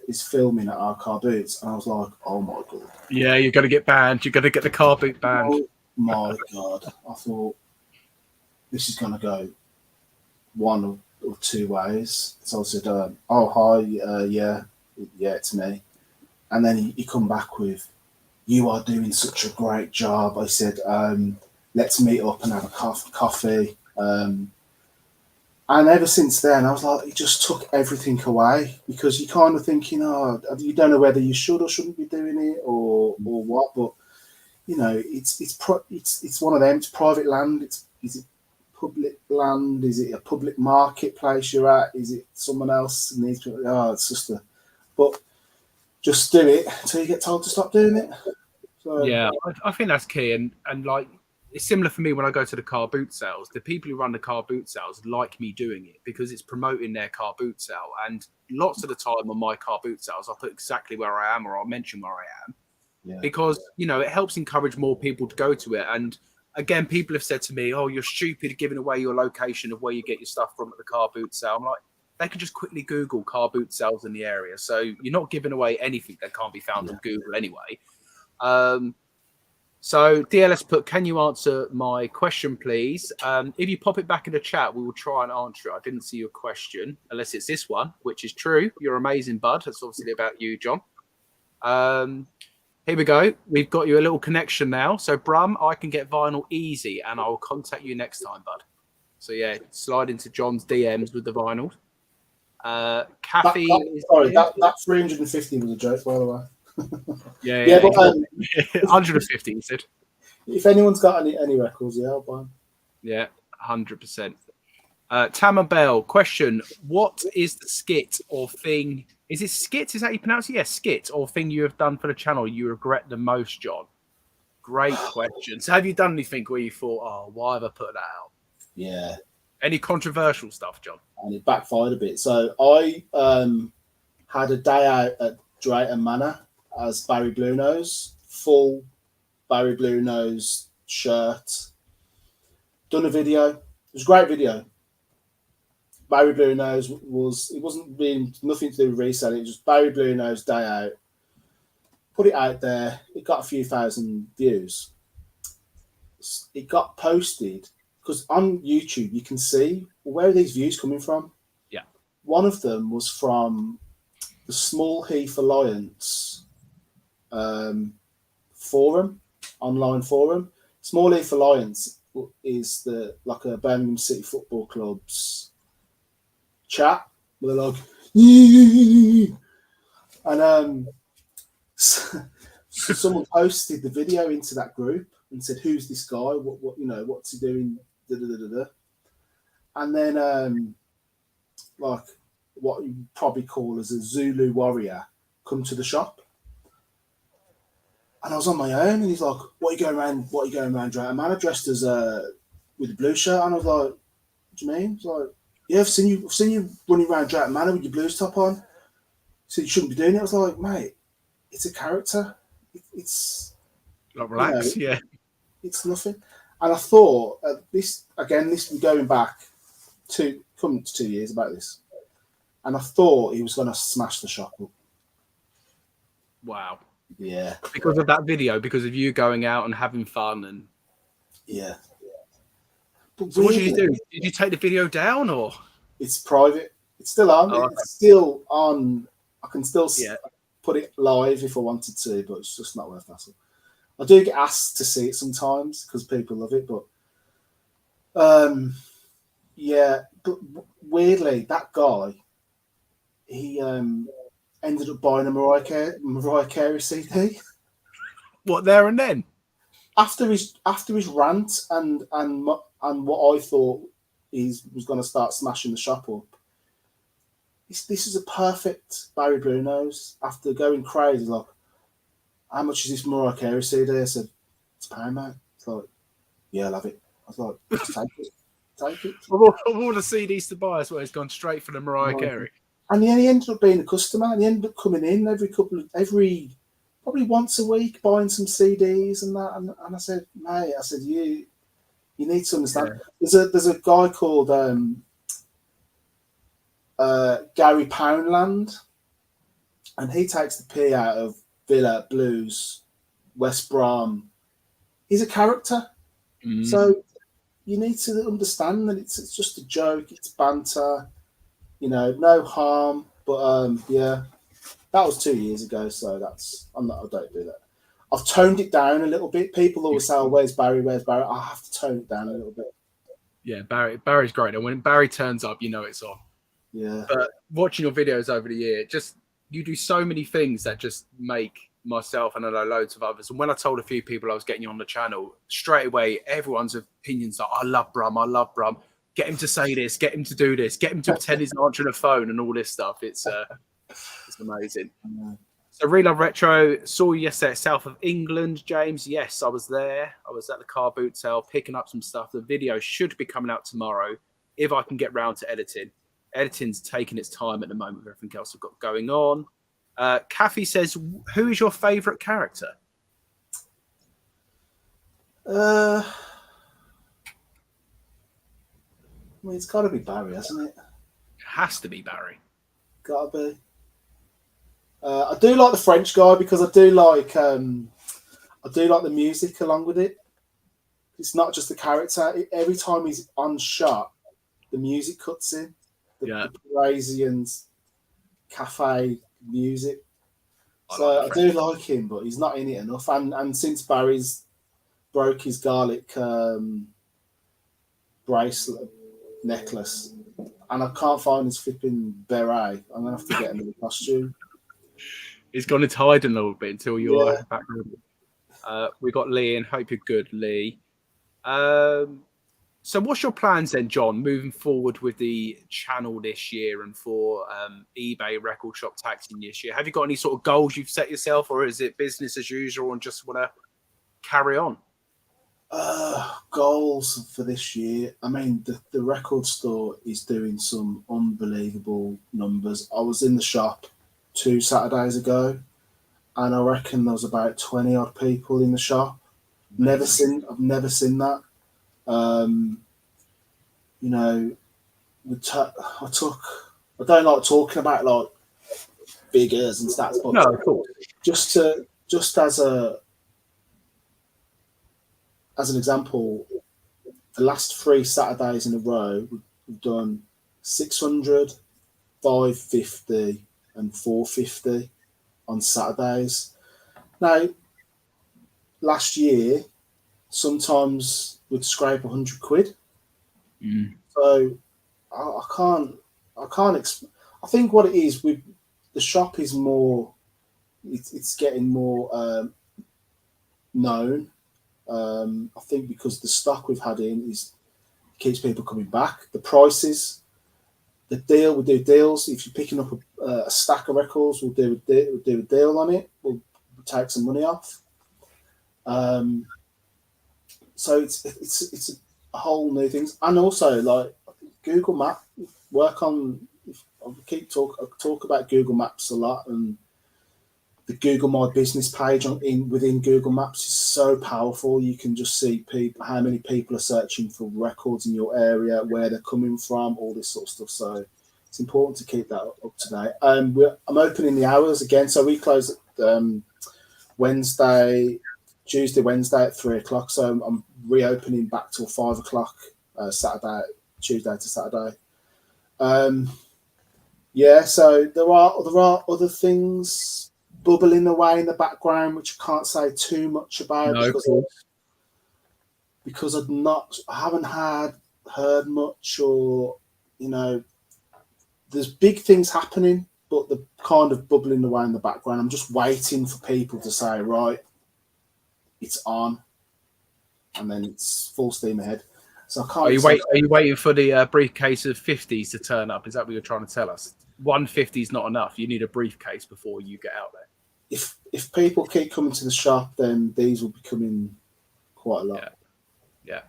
is filming at our car boots?" And I was like, "Oh my god!" Yeah, you're going to get banned. You're going to get the car boot banned. Oh my god! I thought this is going to go one or two ways. So I said, "Oh hi, yeah, it's me." And then he come back with, "You are doing such a great job." I said, "Let's meet up and have a coffee." And ever since then, I was like, he just took everything away, because you kind of thinking, oh, you don't know whether you should or shouldn't be doing it or what. But you know, it's one of them. It's private land. Is it public land? Is it a public marketplace you're at? Is it someone else needs to? Oh, it's just a. But just do it until you get told to stop doing it. So, Yeah, I think that's key, and like it's similar for me when I go to the car boot sales. The people who run the car boot sales like me doing it because it's promoting their car boot sale. And lots of the time on my car boot sales, I'll put exactly where I am or I'll mention where I am because it helps encourage more people to go to it. And again, people have said to me, "Oh, you're stupid giving away your location of where you get your stuff from at the car boot sale." I'm like, they can just quickly Google car boot sales in the area, so you're not giving away anything that can't be found on Google anyway. So DLS put, can you answer my question, please? If you pop it back in the chat, we will try and answer it. I didn't see your question, unless it's this one, which is true. You're amazing, bud. That's obviously about you, John. Here we go. We've got you a little connection now. So, Brum, I can get vinyl easy, and I will contact you next time, bud. So, yeah, slide into John's DMs with the vinyl. Kathy. That 350 was a joke, by the way. Yeah, but 150, he said. If anyone's got any records, I'll buy them. Yeah, 100%. Tama Bell, question: what is the skit or thing? Is it skit? Is that how you pronounce it? Yes, skit or thing you have done for the channel you regret the most, John? Great question. So, have you done anything where you thought, "Oh, why have I put that out?" Yeah. Any controversial stuff, John? And it backfired a bit. So I had a day out at Drayton Manor as Barry Bluenose, full Barry Bluenose shirt. Done a video. It was a great video. Barry Bluenose wasn't being nothing to do with reselling. It was just Barry Bluenose day out. Put it out there. It got a few thousand views. It got posted because on YouTube you can see where are these views coming from. Yeah. One of them was from the Small Heath Alliance forum, online forum. Small Heath Alliance is like a Birmingham City Football Club's chat. They're like, and so someone posted the video into that group and said, "Who's this guy? What's he doing?" Da, da, da, da, da. And then, like what you probably call as a Zulu warrior, come to the shop. And I was on my own, and he's like, "What are you going around, Drayton Manor dressed as with a blue shirt?" And I was like, "What do you mean?" He's like, "Yeah, I've seen you running around Drayton Manor with your blues top on. So you shouldn't be doing it." I was like, "Mate, it's a character. It's like relax, yeah. It's nothing." And I thought this was going back coming to 2 years about this, and I thought he was going to smash the shop up. Wow. Yeah. Because of that video, because of you going out and having fun and yeah. But so what did you do? Did you take the video down or? It's private. It's still on. Oh, okay. It's still on. I can still put it live if I wanted to, but it's just not worth hassle. I do get asked to see it sometimes because people love it, but but weirdly, that guy, he ended up buying a Mariah Carey CD. What, there and then? After his rant and what I thought was going to start smashing the shop up. This is a perfect Barry Bluenose. After going crazy, like, "How much is this Mariah Carey CD?" I said, "It's £1, mate." It's like, "Yeah, I love it." I was like, "Just take it. Take it." Of all the CDs to buy, as well, he's gone straight for the Mariah Carey. And he ended up being a customer. And he ended up coming in probably once a week, buying some CDs and that. And I said, "Mate," I said, you need to understand. Yeah. There's a guy called Gary Poundland, and he takes the P out of Villa, Blues, West Brom. He's a character. Mm. So you need to understand that it's just a joke, it's banter, no harm. But that was 2 years ago, so I don't do that. I've toned it down a little bit. People always say, "Oh, where's Barry? Where's Barry?" I have to tone it down a little bit. Yeah, Barry's great. And when Barry turns up, it's on. Yeah. But watching your videos over the year, you do so many things that just make myself and I know loads of others. And when I told a few people I was getting you on the channel, straight away, everyone's opinions like, "I love Brum. Get him to say this, get him to do this, get him to pretend he's answering a phone and all this stuff." It's amazing. So Real Love Retro, saw you yesterday at South of England, James. Yes, I was there. I was at the car boot sale picking up some stuff. The video should be coming out tomorrow if I can get round to editing. Editing's taking its time at the moment with everything else I've got going on. Kathy says, who is your favourite character? Well, it's got to be Barry, hasn't it? It has to be Barry. Got to be. I do like the French guy because I do like the music along with it. It's not just the character. Every time he's on shot, the music cuts in. The crazy and cafe music. So I do like him, but he's not in it enough. And since Barry's broke his garlic bracelet necklace, and I can't find his flipping beret, I'm gonna have to get another costume. He's gone into hiding a little bit until you are back. We got Lee and hope you're good, Lee. So what's your plans then, John, moving forward with the channel this year and for eBay Record Shop Taxing this year? Have you got any sort of goals you've set yourself, or is it business as usual and just want to carry on? Goals for this year. I mean, the record store is doing some unbelievable numbers. I was in the shop 2 Saturdays ago, and I reckon there was about 20 odd people in the shop. I've never seen that. You know, I don't like talking about like figures and stats, but no, of course. just as an example, the last 3 Saturdays in a row, we've done 600, 550, and 450 on Saturdays. Now, last year, sometimes we'd scrape 100 quid. So I can't. I think what it is, the shop is more. It's getting more known. I think because the stock we've had in keeps people coming back. The prices, we do deals. If you're picking up a stack of records, we'll do a deal on it. We'll take some money off. So it's a whole new things, and also like Google Map. I talk about Google Maps a lot, and the Google My Business page within Google Maps is so powerful. You can just see how many people are searching for records in your area, where they're coming from, all this sort of stuff. So it's important to keep that up to date. I'm opening the hours again, so we close at Tuesday, Wednesday at 3 o'clock. So I'm reopening back till 5 o'clock, Tuesday to Saturday. So there are other things bubbling away in the background, which I can't say too much about because I haven't heard much, or there's big things happening, but they're kind of bubbling away in the background. I'm just waiting for people to say, right, it's on, and then it's full steam ahead. So I can't. Are you waiting for the briefcase of 50s to turn up? Is that what you're trying to tell us? 150 is not enough. You need a briefcase before you get out there. If people keep coming to the shop, then these will be coming quite a lot. Yeah,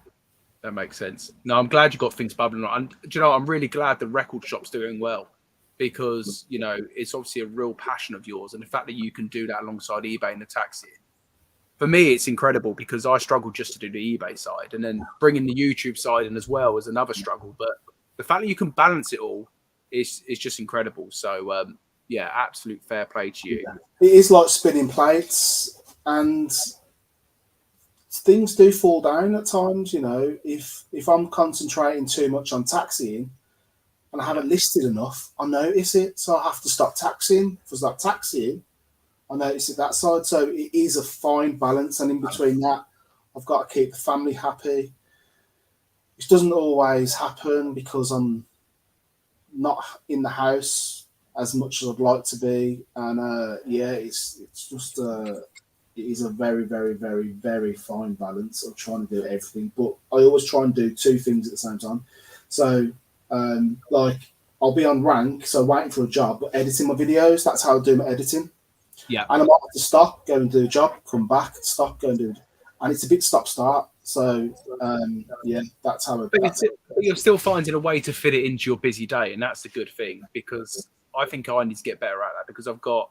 that makes sense. No, I'm glad you got things bubbling on. And do you know, I'm really glad the record shop's doing well, because it's obviously a real passion of yours, and the fact that you can do that alongside eBay and the taxi. For me, it's incredible because I struggle just to do the eBay side, and then bringing the YouTube side in as well is another struggle. But the fact that you can balance it all is just incredible. So, absolute fair play to you. It is like spinning plates, and things do fall down at times. If I'm concentrating too much on taxiing and I haven't listed enough, I notice it. So I have to stop taxiing. If I stop taxiing, I notice it that side. So it is a fine balance, and in between that, I've got to keep the family happy, which doesn't always happen because I'm not in the house as much as I'd like to be. And it's just it is a very, very, very, very fine balance of trying to do everything. But I always try and do 2 things at the same time. So I'll be on rank, so waiting for a job, but editing my videos. That's how I do my editing. Yeah. And I might have to stop, go and do a job, come back, stop, go and do it. And it's a bit stop-start. So, yeah, that's how it... But you're still finding a way to fit it into your busy day, and that's a good thing, because I think I need to get better at that, because I've got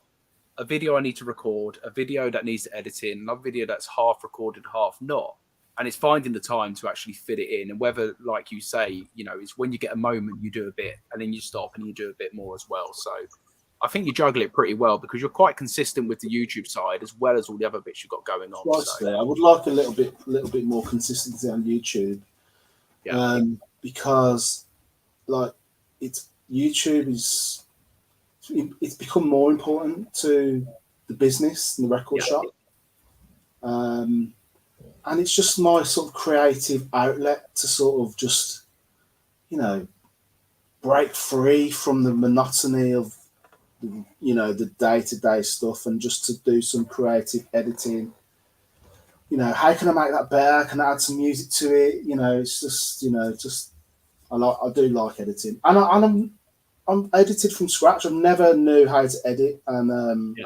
a video I need to record, a video that needs to edit in, another video that's half recorded, half not. And it's finding the time to actually fit it in. And whether, like you say, you know, it's when you get a moment, you do a bit, and then you stop and you do a bit more as well. So I think you juggle it pretty well, because you're quite consistent with the YouTube side as well as all the other bits you've got going on. Right So. there. I would like a little bit more consistency on YouTube. Yeah. Because like YouTube is, it's become more important to the business and the record shop. And it's just my sort of creative outlet to sort of just, you know, break free from the monotony of, you know, the day-to-day stuff, and just to do some creative editing. You know, how can I make that better? Can I add some music to it? You know, it's just, you know, just I do like editing, and I'm edited from scratch. I never knew how to edit, and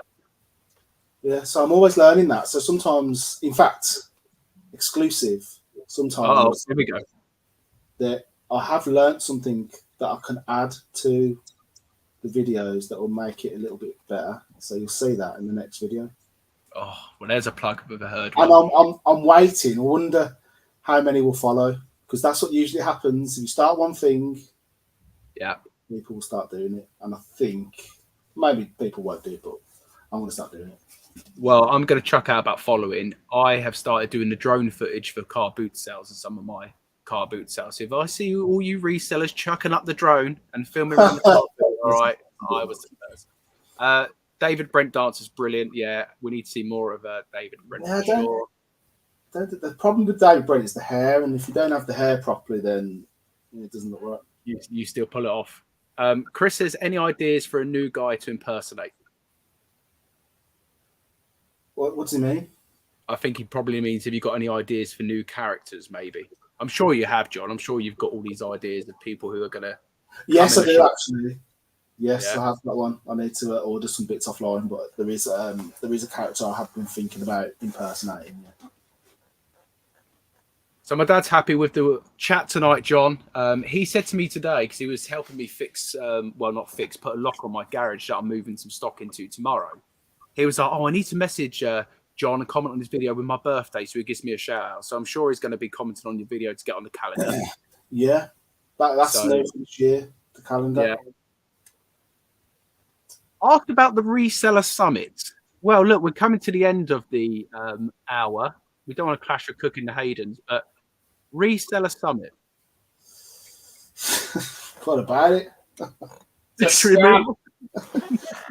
yeah, so I'm always learning that. So sometimes, in fact, exclusive. Sometimes, here we go. That I have learnt something that I can add to the videos that will make it a little bit better. So you'll see that in the next video. Oh, well, there's a plug I've ever heard. And I'm waiting. I wonder how many will follow, because that's what usually happens. If you start one thing, people will start doing it. And I think maybe people won't do it, but I'm going to start doing it. Well, I'm going to chuck out about following. I have started doing the drone footage for car boot sales and some of my car boot sales. So if I see all you resellers chucking up the drone and filming around the car boot, all right, I was the first. David Brent dance is brilliant. Yeah, we need to see more of David Brent. Yeah, for sure. The problem with David Brent is the hair, and if you don't have the hair properly, then it doesn't look right. You still pull it off. Chris says, any ideas for a new guy to impersonate? What does he mean? I think he probably means, have you got any ideas for new characters, maybe? I'm sure you have, John. I'm sure you've got all these ideas of people who are going to... Yes, I do, actually. Yes, Yeah. I have that one. I need to order some bits offline, but there is a character I have been thinking about impersonating. Yeah. So my dad's happy with the chat tonight, John. He said to me today, because he was helping me fix, put a lock on my garage that I'm moving some stock into tomorrow. He was like, oh, I need to message John and comment on this video with my birthday, so he gives me a shout out. So I'm sure he's going to be commenting on your video to get on the calendar. Yeah, that's new for this year, the calendar. Yeah. Asked about the Restellar Summit. Well, look, we're coming to the end of the hour. We don't want to clash with Cooking the Haydens, but Restellar Summit. What about it?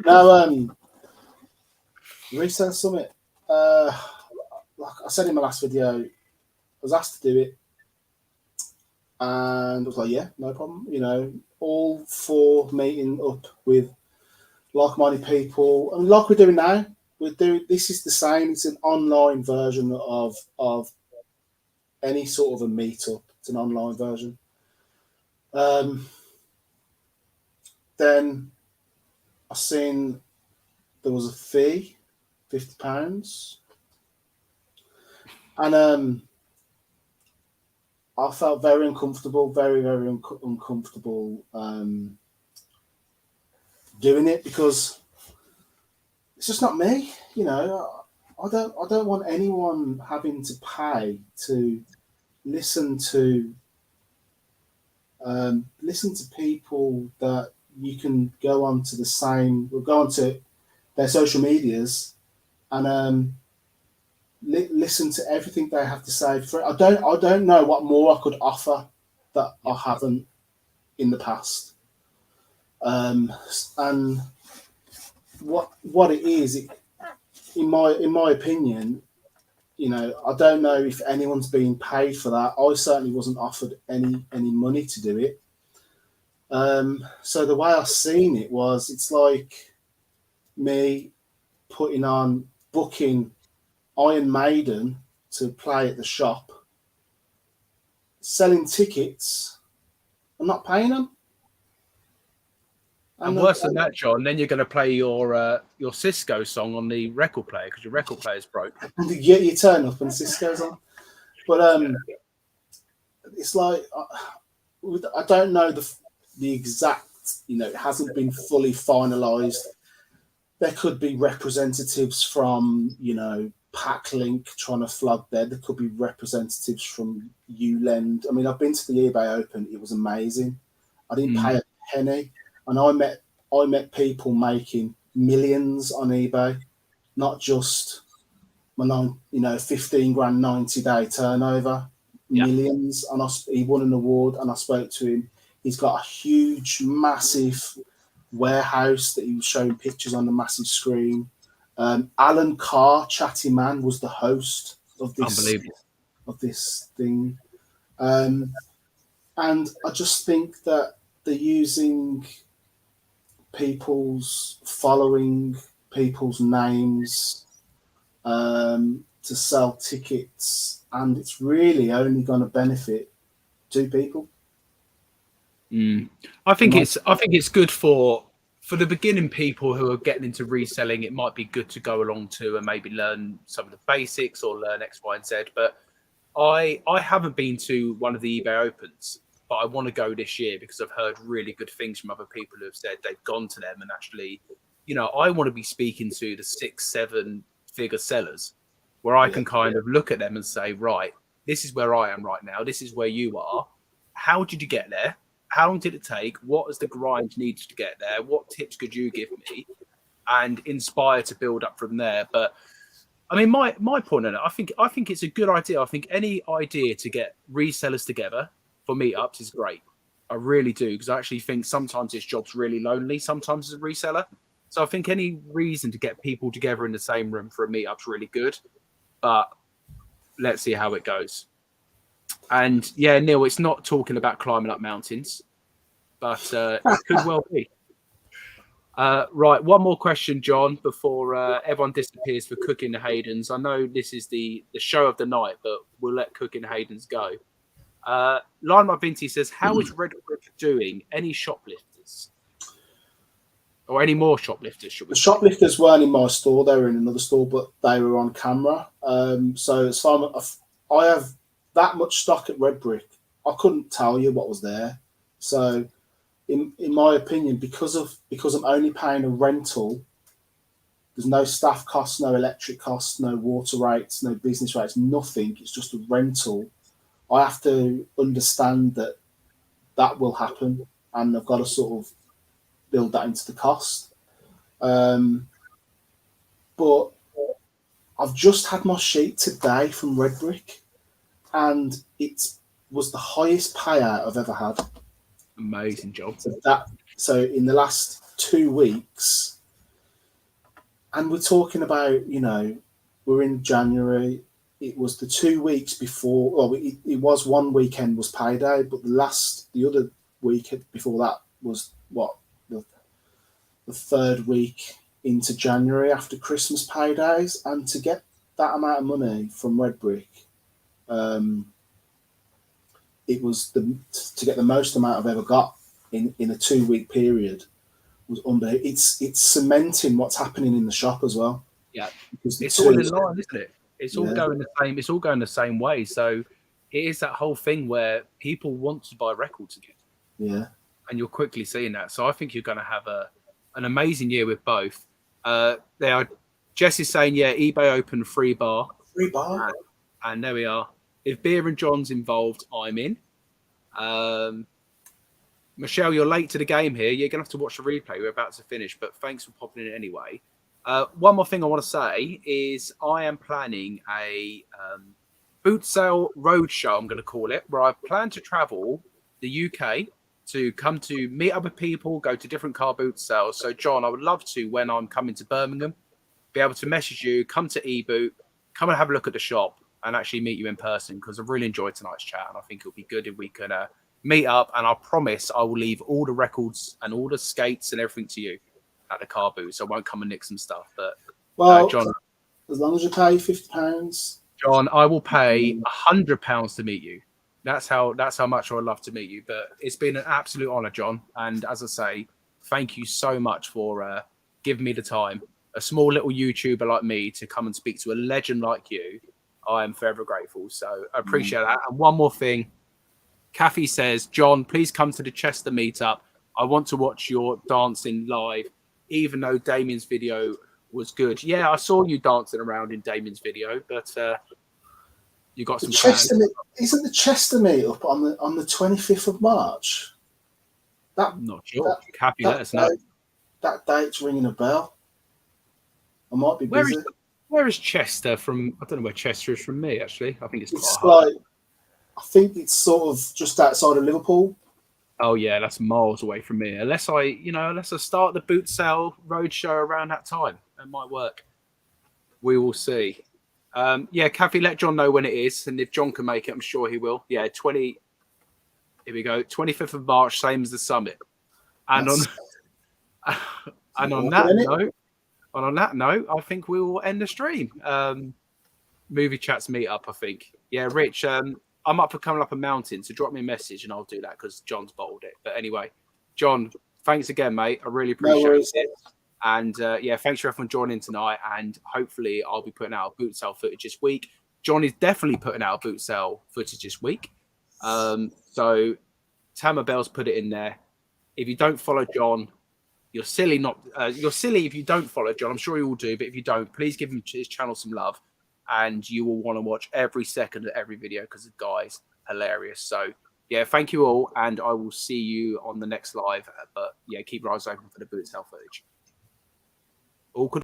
No, Restellar Summit. Like I said in my last video, I was asked to do it, and I was like, yeah, no problem. You know, all for meeting up with like-minded people, and like we're doing now. This is the same. It's an online version of any sort of a meetup. It's an online version. Then I seen there was a fee, £50, and I felt very uncomfortable, very uncomfortable doing it, because it's just not me. You know, I don't want anyone having to pay to listen to people that you can go on to their social medias and listen to everything they have to say. I don't know what more I could offer that I haven't in the past. And what it is, in my opinion, you know, I don't know if anyone's being paid for that. I certainly wasn't offered any money to do it. So the way I seen it was, it's like me booking Iron Maiden to play at the shop, selling tickets and not paying them. And worse than that, John, then you're going to play your Cisco song on the record player because your record player's broke. You turn up and Cisco's on. But it's like I don't know the exact. It hasn't been fully finalised. There could be representatives from Packlink trying to flog there. There could be representatives from Ulend. I mean, I've been to the eBay Open. It was amazing. I didn't pay a penny, and I met people making millions on eBay, not just my 15 grand 90-day turnover, millions. And he won an award, and I spoke to him. He's got a huge, massive warehouse that he was showing pictures on the massive screen. Alan Carr, Chatty Man, was the host of this thing. And I just think that they're using people's following, people's names to sell tickets, and it's really only going to benefit two people. I think it's good for the beginning people who are getting into reselling. It might be good to go along to and maybe learn some of the basics or learn X, Y, and Z. But I haven't been to one of the eBay Opens, but I want to go this year because I've heard really good things from other people who have said they've gone to them and actually, I want to be speaking to the 6-7 figure sellers where I can kind of look at them and say, right, this is where I am right now. This is where you are. How did you get there? How long did it take? What is the grind needed to get there? What tips could you give me? And inspire to build up from there. But I mean, my point on it, I think it's a good idea. I think any idea to get resellers together for meetups is great. I really do, because I actually think sometimes this job's really lonely, sometimes as a reseller. So I think any reason to get people together in the same room for a meetup's really good. But let's see how it goes. And yeah, Neil, it's not talking about climbing up mountains, but it could well be. Right, one more question, John, before everyone disappears for Cooking the Haydens. I know this is the show of the night, but we'll let Cooking the Haydens go. Lionel Vinci says, how is Red Brick doing? Any shoplifters? Or any more shoplifters? The shoplifters weren't in my store. They were in another store, but they were on camera. So as far as I have that much stock at Red Brick, I couldn't tell you what was there. So in my opinion, because I'm only paying a rental, there's no staff costs, no electric costs, no water rates, no business rates, nothing. It's just a rental. I have to understand that will happen, and I've got to sort of build that into the cost. But I've just had my sheet today from Red Brick, and it was the highest payout I've ever had. Amazing job. So in the last 2 weeks, and we're talking about, we're in January. It was the 2 weeks before. Well, it was one weekend was payday, but the other week before that was the third week into January after Christmas paydays, and to get that amount of money from Red Brick, it was to get the most amount I've ever got in a 2 week period was unbelievable. It's cementing what's happening in the shop as well. Yeah, it's all in line, isn't it? It's all going the same. It's all going the same way. So it is that whole thing where people want to buy records again. Yeah, and you're quickly seeing that. So I think you're going to have an amazing year with both. Jess is saying, eBay Open free bar. Free bar. And there we are. If Beer and John's involved, I'm in. Michelle, you're late to the game here. You're going to have to watch the replay. We're about to finish, but thanks for popping in anyway. One more thing I want to say is I am planning a boot sale roadshow, I'm going to call it, where I plan to travel the UK to come to meet other people, go to different car boot sales. So, John, I would love to, when I'm coming to Birmingham, be able to message you, come to eBoot, come and have a look at the shop and actually meet you in person, because I've really enjoyed tonight's chat, and I think it'll be good if we can meet up, and I promise I will leave all the records and all the skates and everything to you at the car booth, so I won't come and nick some stuff. But John, as long as you pay £50, John, I will pay £100 to meet you. That's how much I would love to meet you. But it's been an absolute honour, John. And as I say, thank you so much for giving me the time. A small little YouTuber like me to come and speak to a legend like you, I am forever grateful. So I appreciate that. And one more thing, Kathy says, John, please come to the Chester meetup. I want to watch your dancing live, even though Damien's video was good. Yeah, I saw you dancing around in Damien's video, but you got some plans. Isn't the Chester meetup on the 25th of March? I'm not sure. Kathy, let us know. That date's ringing a bell. I might be busy. Where is Chester from? I don't know where Chester is from me, actually. I think it's quite high. I think it's sort of just outside of Liverpool. Oh yeah, that's miles away from me. Unless I start the boot sale roadshow around that time, that might work. We will see. Yeah, Kathy, let John know when it is, and if John can make it, I'm sure he will. Yeah, here we go, 25th of March, same as the summit. And on that note, I think we will end the stream. Movie chats meet up, I think. Yeah, Rich, I'm up for coming up a mountain, so drop me a message and I'll do that because John's bottled it. But anyway, John, thanks again, mate. I really appreciate it. And yeah, thanks for everyone joining tonight. And hopefully I'll be putting out boot sale footage this week. John is definitely putting out boot sale footage this week. So Tama Bell's put it in there. If you don't follow John, you're silly if you don't follow John. I'm sure you will do, but if you don't, please give his channel some love. And you will want to watch every second of every video because the guy's hilarious. So yeah, thank you all, and I will see you on the next live. But yeah, keep your eyes open for the boot sale footage. All good.